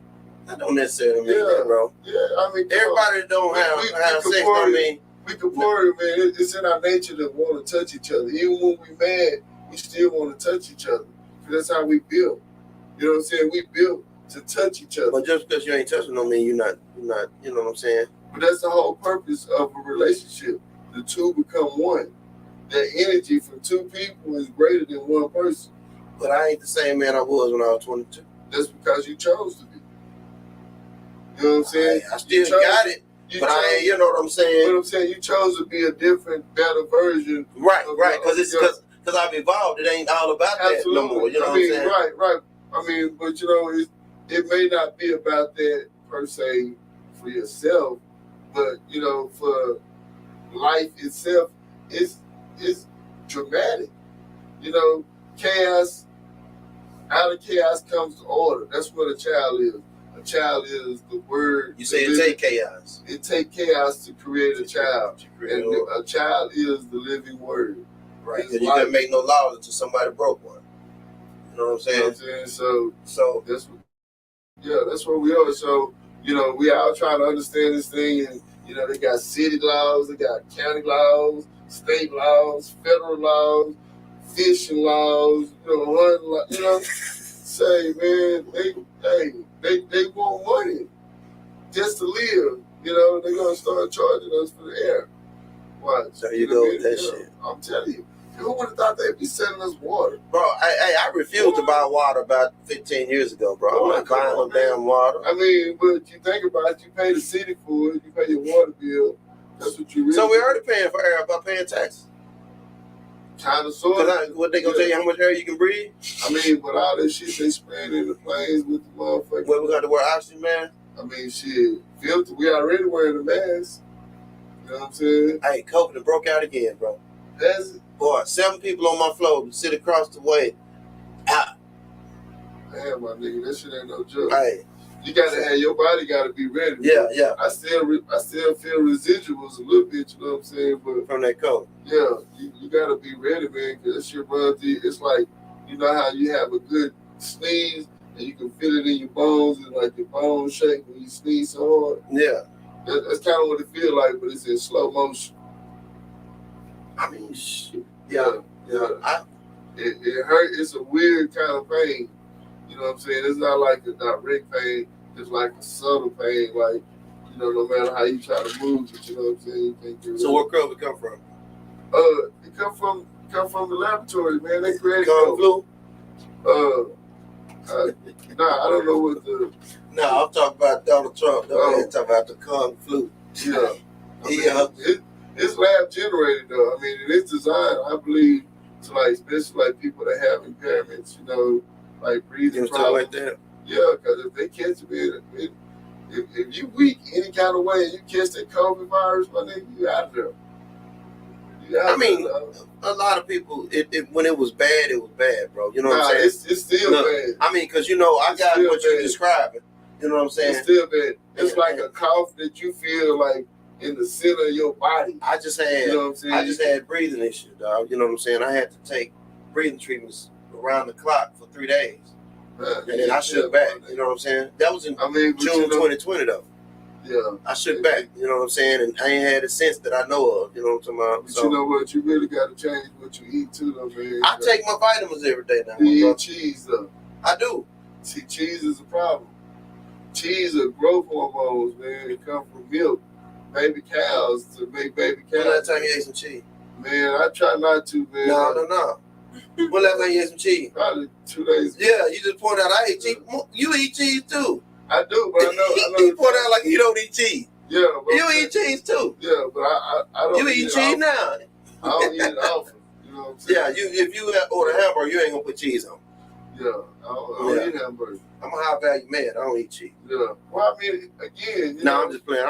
I don't necessarily mean that, bro. Yeah, everybody don't have sex. We compare it, man. It's in our nature to want to touch each other. Even when we mad, we still want to touch each other. Because that's how we build. You know what I'm saying? We built to touch each other. But just because you ain't touching don't mean you're not, you know what I'm saying? But that's the whole purpose of a relationship. The two become one. That energy from two people is greater than one person. But I ain't the same man I was when I was 22. That's because you chose to be. You know what I'm saying? I still got it, but I ain't, you know what I'm saying? What I'm saying, you chose to be a different, better version. Right, because I've evolved. It ain't all about that no more. You know what I'm saying? Right. But it may not be about that per se for yourself, but for life itself, it's dramatic. Chaos. Out of chaos comes order. That's what a child is. A child is the word. You say it take chaos. It take chaos to create a child. And a child is the living word. Right. And you can't make no laws until somebody broke one. You know what I'm saying? You know what I'm saying? So that's what we are. So, we all trying to understand this thing, and they got city laws, they got county laws, state laws, federal laws, fishing laws, hunting laws, say, man, they want money just to live. They're gonna start charging us for the air. Watch. There you go with that shit. I'm telling you. Who would have thought they'd be selling us water? Bro, I refused to buy water about 15 years ago, bro. I'm not buying no damn water. I mean, but you think about it, you pay the city for it, you pay your water bill. That's what you really So we're already paying for air by paying taxes. Kind of, sort of. What they gonna tell you how much air you can breathe? I mean, but all that shit they spraying in the planes with the motherfuckers. Well, we got to wear oxygen, man. I mean, shit, filter. We already wearing the mask. You know what I'm saying? Hey, COVID done broke out again, bro. That's it. Boy, 7 people on my floor sit across the way. Damn, my nigga, that shit ain't no joke. Hey, you gotta have your body gotta be ready. yeah, yeah. I still feel residuals a little bit. You know what I'm saying? But From that cold. yeah, you gotta be ready, man. Cause that shit runs through. It's like, you know how you have a good sneeze and you can feel it in your bones and like your bones shake when you sneeze so hard. Yeah. That's kind of what it feels like, but it's in slow motion. I mean, shit. Yeah. It hurt. It's a weird kind of pain. You know what I'm saying? It's not like a direct pain. It's like a subtle pain. Like, you know, no matter how you try to move it, you know what I'm saying? You can't get So where COVID come from? It come from the laboratory, man. They created Kung flu? Nah, I don't know what the. No, I'm talking about Donald Trump. I'm talking about the Kung flu. Yeah. It's lab generated though. I mean, it is designed, I believe, to like, especially like people that have impairments, you know, like breathing problems. Like that. Yeah, because if they catch it, if you weak any kind of way and you catch that COVID virus, my nigga, you out of there. I mean, a lot of people, when it was bad, bro. You know what I'm saying? It's still bad. I mean, because, you know, I got what you're describing. You know what I'm saying? It's still bad. It's like a cough that you feel like in the center of your body. I just had, you know what I'm saying? I just had breathing issues, dog. You know what I'm saying? I had to take breathing treatments around the clock for 3 days. And then I shook back. You know what I'm saying? That was in June 2020, though. Yeah. I shook back. You know what I'm saying? And I ain't had a sense that I know of. You know what I'm talking about? But you know what? You really got to change what you eat, too, though, man. I take my vitamins every day now. You eat cheese, though. I do. See, cheese is a problem. Cheese are growth hormones, man. They come from milk. Baby cows to make baby cows. When last time you ate some cheese? Man, I try not to, man. No. When last time you ate some cheese? Probably 2 days ago. Yeah, you just pointed out I ate cheese. You eat cheese too. I do, but I know. He pointed out like he don't eat cheese. Yeah, but you eat cheese too. Yeah, but I don't. You eat cheese now. I don't eat it often. You know what I'm saying? Yeah, if you order a hamburger, you ain't gonna put cheese on. Yeah, I don't eat hamburgers. I'm a high value man. I don't eat cheese. Yeah. Well, I mean, again, I'm just playing.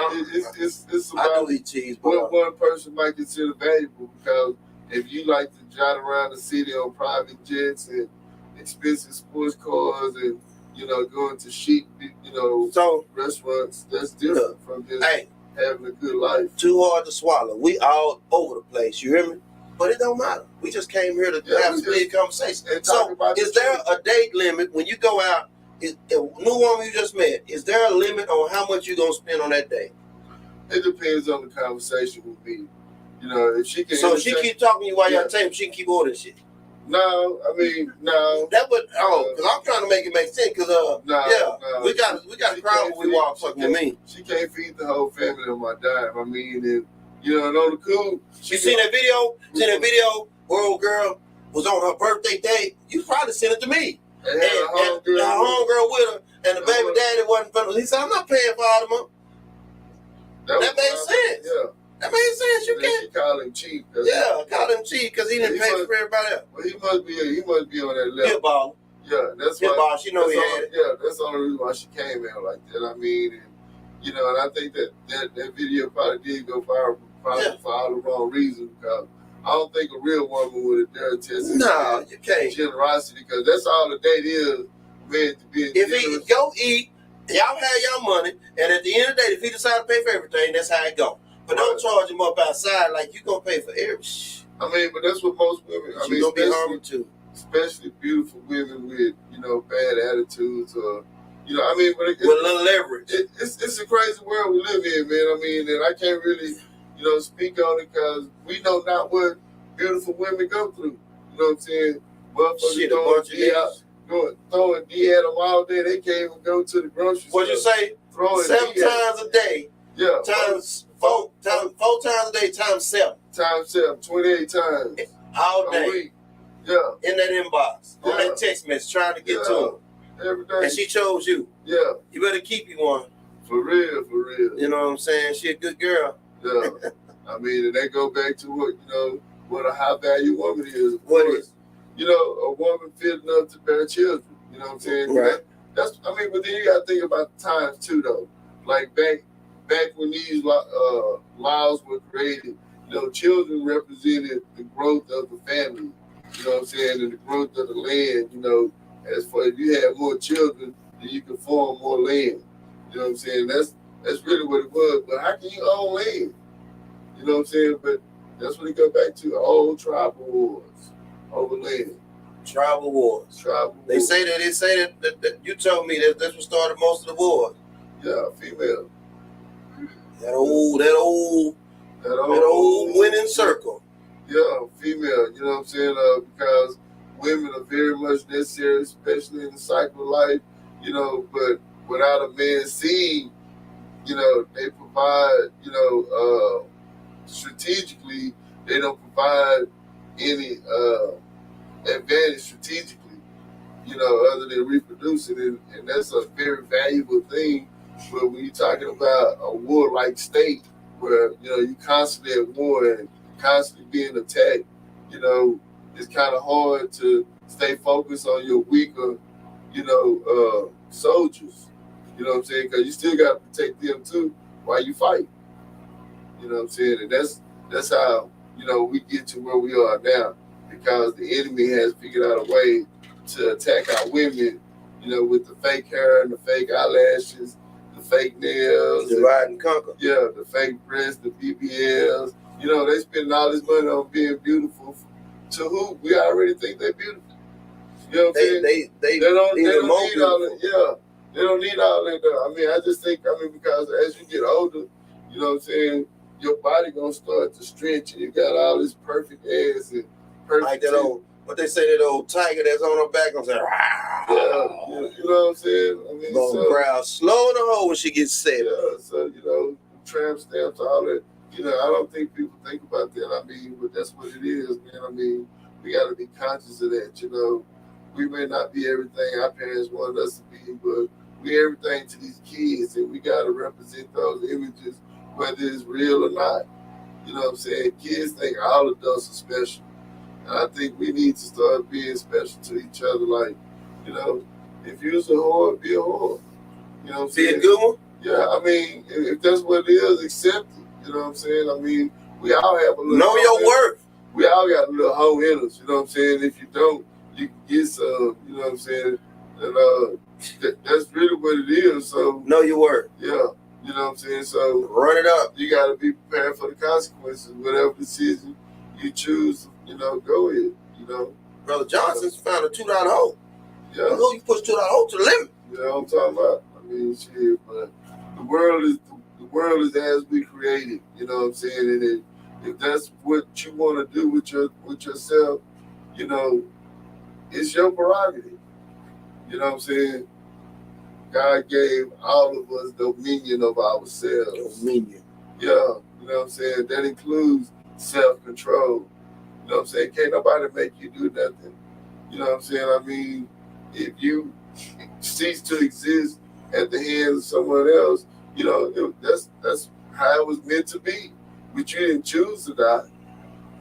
It's about I do eat cheese, but what one person might consider valuable, because if you like to jot around the city on private jets and expensive sports cars and, you know, going to chic, you know, restaurants, that's different from just having a good life. Too hard to swallow. We all over the place. You hear me? But it don't matter. We just came here to have a big conversation. So, is there a date limit when you go out? A new woman you just met, is there a limit on how much you're gonna spend on that day? It depends on the conversation with me. You know, if she can. So she keep talking to you while y'all table, she can keep ordering shit. No, I mean, no. That would because I'm trying to make it make sense. Because we got a crowd when we walk fucking with me. She can't feed the whole family on my dime. I mean, and, you know, and on the cool. You seen that video? Seen that video where old girl was on her birthday day? You probably sent it to me. And the homegirl with her, and the baby daddy wasn't funny. He said, "I'm not paying for all the money." That made sense. Yeah. That made sense. You can't. She called him cheap. Yeah, called him cheap because he didn't pay for everybody else. Well, he must be on that level. Hit ball. Yeah, that's why. Hit ball. She know he had it. Yeah, that's the only reason why she came out like that. I mean, and, you know, and I think that video probably did go viral for all the wrong reasons, because I don't think a real woman would have dared test it. No, you can't. Generosity, because that's all the date is. Man, to be if he go eat, y'all have y'all money, and at the end of the day, if he decide to pay for everything, that's how it go. But don't charge him up outside like you gonna pay for every shit. I mean, but that's what most women. I mean, gonna be harmful too. Especially beautiful women with, you know, bad attitudes, or, you know, I mean, but with a little leverage. It's a crazy world we live in, man. I mean, and I can't really, you know, speak on it because we know not what beautiful women go through. You know what I'm saying? Motherfuckers throwing D at them all day. They can't even go to the grocery store. What'd you say? Throwing 7 times a day. Yeah. Times 4 times a day times 7. Times 7, 28 times. all a day week. Yeah. in that inbox, on Yeah. that text message, trying to get to him. Every day. And she chose you. Yeah. You better keep you one. For real, for real. You know what I'm saying? She a good girl. Yeah. I mean, and they go back to what, you know, what a high value woman is. What is? You know, a woman fit enough to bear children. You know what I'm saying? Right. That's, I mean, but then you got to think about the times too, though. Like back when these laws were created, you know, children represented the growth of the family. You know what I'm saying? And the growth of the land. You know, as far as you have more children, then you can farm more land. You know what I'm saying? That's really what it was. But how can you own land? You know what I'm saying? But that's what it goes back to, old tribal wars over land. Tribal wars. Tribal They wars. say that you told me that's what started most of the wars. Yeah, female. That old winning circle. Yeah, female. You know what I'm saying? Because women are very much necessary, especially in the cycle of life. You know, but without a man's seed, you know, they provide, you know, strategically, they don't provide any advantage strategically, you know, other than reproducing. And that's a very valuable thing. But when you're talking about a war-like state where, you know, you constantly at war and constantly being attacked, you know, it's kind of hard to stay focused on your weaker, you know, soldiers. You know what I'm saying? Because you still got to protect them too while you fight. You know what I'm saying? And that's how, you know, we get to where we are now, because the enemy has figured out a way to attack our women, you know, with the fake hair and the fake eyelashes, the fake nails. Divide and conquer. Yeah, the fake breasts, the BBLs. You know, they spend all this money on being beautiful to who we already think they're beautiful. You know what I'm saying? They don't need all beautiful. that. Yeah. They don't need all that. I mean, I just think, because as you get older, you know what I'm saying, your body gonna start to stretch, and you got all this perfect ass and perfect. Like that old, what they say, that old tiger that's on her back, I'm saying, yeah, you know what I'm saying? I mean, gonna growl slow in the hole when she gets set. Yeah, so, you know, tramp stamps, all that. You know, I don't think people think about that. I mean, but that's what it is, man. I mean, we got to be conscious of that, you know. We may not be everything our parents wanted us to be, but we're everything to these kids, and we got to represent those images, whether it's real or not. You know what I'm saying? Kids think all adults are special. And I think we need to start being special to each other. Like, you know, if you're a whore, be a whore. You know what I'm saying? Be a good one? Yeah, I mean, if that's what it is, accept it. You know what I'm saying? I mean, we all have a little... Know your worth. We all got a little hoe in us, you know what I'm saying? If you don't, you can get some, you know what I'm saying? And that's really what it is. So know your worth. Yeah, you know what I'm saying? So run it up. You got to be prepared for the consequences. Whatever decision you choose, you know, go with, you know. Brother Johnson's found a $2 hole. Yeah. You push $2 hole to the limit. You know what I'm talking about? I mean, shit, but the world is as we created, you know what I'm saying? And if that's what you want to do with yourself, you know, it's your prerogative. You know what I'm saying? God gave all of us dominion of ourselves. Dominion. Yeah, you know what I'm saying? That includes self-control. You know what I'm saying? Can't nobody make you do nothing. You know what I'm saying? I mean, if you cease to exist at the hands of someone else, you know, that's how it was meant to be. But you didn't choose to die.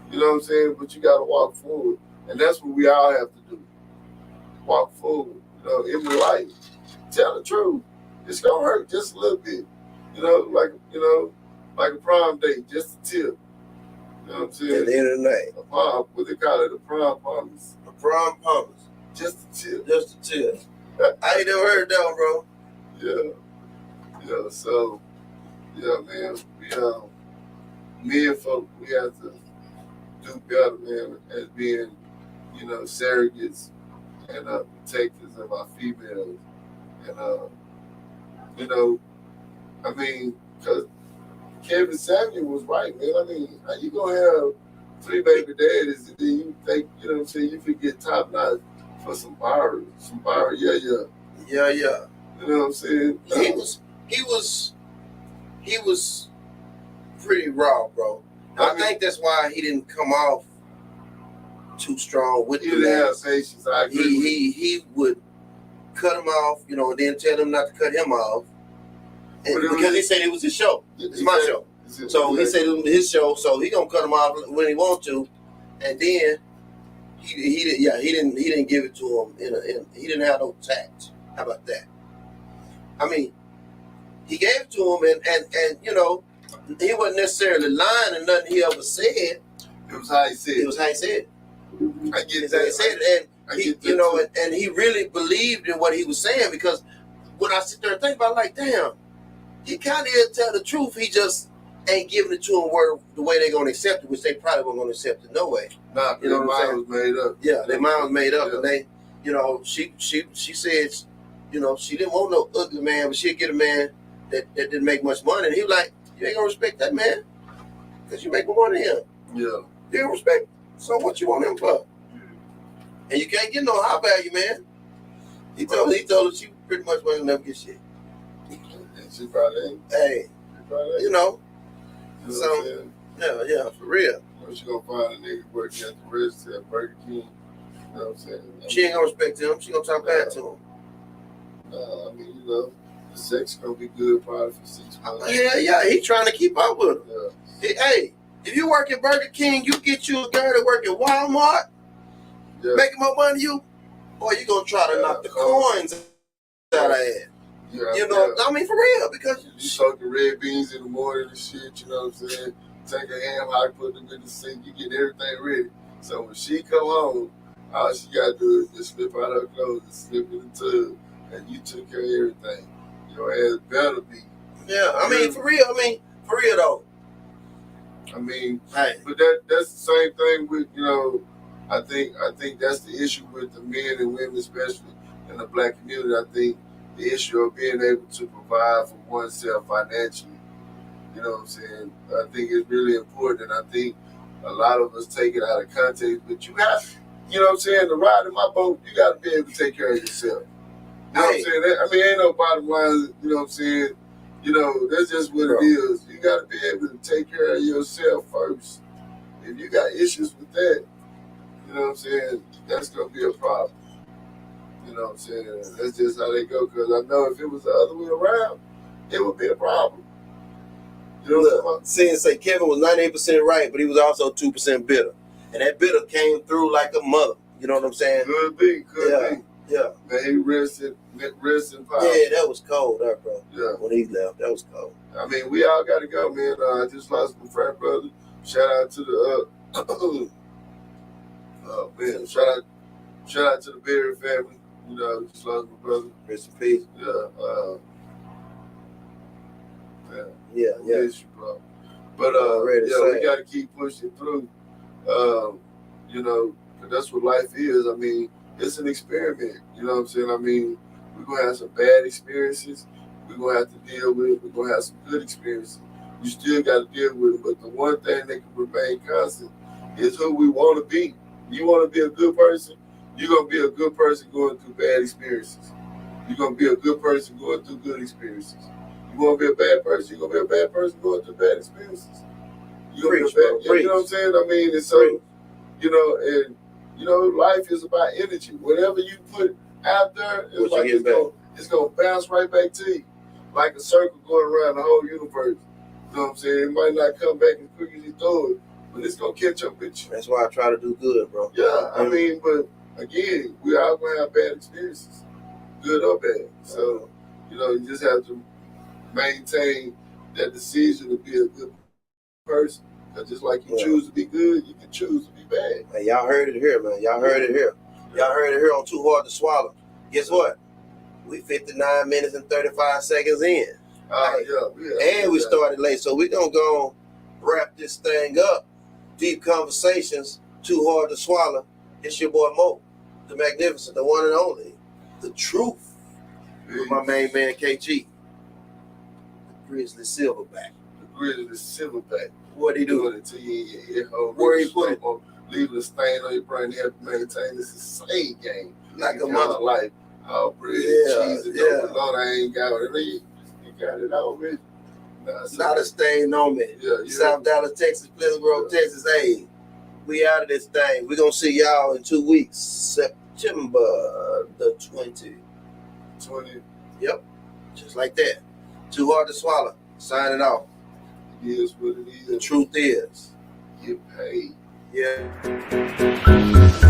You know what I'm saying? But you got to walk forward. And that's what we all have to do. Walk forward. You know, in the light. Tell the truth. It's going to hurt just a little bit. You know, like a prom date, just a tip. You know what I'm saying? At the end of the night. What they call it, a prom promise. A prom promise. Just a tip. Just a tip. I ain't never heard that one, bro. Yeah. Yeah, so, yeah, man, me and folk, we have to do better, man, as being, you know, surrogates and protectors of our females. And, you know, I mean, because Kevin Samuel was right, man. I mean, how you going to have 3 baby daddies and then you think, you know what I'm saying, you could get top notch for some bar, yeah. Yeah. You know what I'm saying? He was pretty raw, bro. I think that's why he didn't come off too strong with He the didn't man. have patience. I agree. He would cut him off, you know, and then tell him not to cut him off. And because he said it was his show. It's my show. So he said it was his show, so he gonna cut him off when he wants to, and then he didn't give it to him he didn't have no tact. How about that? I mean, he gave it to him, and you know, he wasn't necessarily lying in nothing he ever said. It was how he said. It was how he said. I get It's how he said it, and he, you know, and he really believed in what he was saying, because when I sit there and think about it, like, damn, he kind of is tell the truth. He just ain't giving it to them the way they're gonna accept it, which they probably weren't gonna accept it no way. Nah, you know their mind was made up. Yeah, their mind was made up, Yeah. and they, you know, she said, you know, she didn't want no ugly man, but she'd get a man that didn't make much money, and he was like, you ain't gonna respect that man because you make more money than him. Yeah. You don't respect. So what you want him for? And you can't get no high value, man. He told her she pretty much wasn't never get shit. And she probably ain't. Hey, you know. You know So, what I'm saying? yeah, for real. Or she gonna find a nigga working at the register at Burger King. You know what I'm saying? She ain't gonna respect him. She gonna talk bad to him. I mean, you know, the sex gonna be good probably for 6 months. Hell yeah, he trying to keep up with her. Yeah. Hey, if you work at Burger King, you get you a girl that work at Walmart, making more money than you, boy, you gonna try to knock the coins out of it. Yeah, you know, I mean, for real, because you soak the red beans in the morning and shit, you know what I'm saying? Take a ham hock, put them in the sink, you get everything ready. So when she come home, all she gotta do is just slip out her clothes and slip in the tub, and you took care of everything. Your ass better be. Yeah, I mean, for real though. I mean, hey. But that's the same thing with, you know, I think that's the issue with the men and women, especially in the black community. I think the issue of being able to provide for oneself financially, you know what I'm saying? I think it's really important, and I think a lot of us take it out of context, but you have, you know what I'm saying, to ride in my boat, you got to be able to take care of yourself. You know what I'm saying? I mean, ain't no bottom line, you know what I'm saying? You know, that's just what it is. You got to be able to take care of yourself first. If you got issues with that, you know what I'm saying, that's going to be a problem. You know what I'm saying? That's just how they go, because I know if it was the other way around, it would be a problem. You know what I'm saying? Say Kevin was 98% right, but he was also 2% bitter. And that bitter came through like a mother. You know what I'm saying? Could be. Yeah. Man, he rested power. Yeah, that was cold, bro. Yeah. When he left, that was cold. I mean, we all got to go, man. I just lost my frat brother. Shout out to the, man, shout out to the Berry family. You know, just lost my brother. Rest in peace. Yeah. Miss you, bro. But, we got to keep pushing through. You know, that's what life is. I mean, it's an experiment. You know what I'm saying? I mean, we're going to have some bad experiences. We're going to have to deal with it. We're going to have some good experiences. You still got to deal with it. But the one thing that can remain constant is who we want to be. You want to be a good person, you're going to be a good person going through bad experiences. You're going to be a good person going through good experiences. You want to be a bad person, you're going to be a bad person going through bad experiences. You're going to be a bad, you know what I'm saying? I mean, and so, you know, and, you know, life is about energy. Whatever you put out there, it's like it's going to bounce right back to you. Like a circle going around the whole universe. You know what I'm saying? It might not come back as quick as you throw it, but it's going to catch up with you. That's why I try to do good, bro. Yeah, I mean, but again, we all going to have bad experiences, good or bad. So, you know, you just have to maintain that decision to be a good person. Because just like you choose to be good, you can choose to be bad. Hey, y'all heard it here, man. Y'all heard it here. Y'all heard it here on Too Hard to Swallow. Guess what? We 59 minutes and 35 seconds in. And we started late, so we're going to go wrap this thing up. Deep Conversations, Too Hard to Swallow. It's your boy Mo, the magnificent, the one and only, the truth. With my main man, KG, the Grizzly Silverback. The Grizzly Silverback. What he do? Until you in your ear hole. Where he put it? Leaving a stain on your brain, you have to maintain this insane game. Like a mother life. Oh, bread, cheese, and Lord, I ain't got it. You got it already. Not a stain on me. Yeah. South Dallas, Texas, Pleasantville, Texas. Hey, We out of this thing. We're gonna see y'all in 2 weeks. September the 20th. 20. Yep. Just like that. Too hard to swallow. Signing off. It is what it is. The truth is. Get paid. Yeah.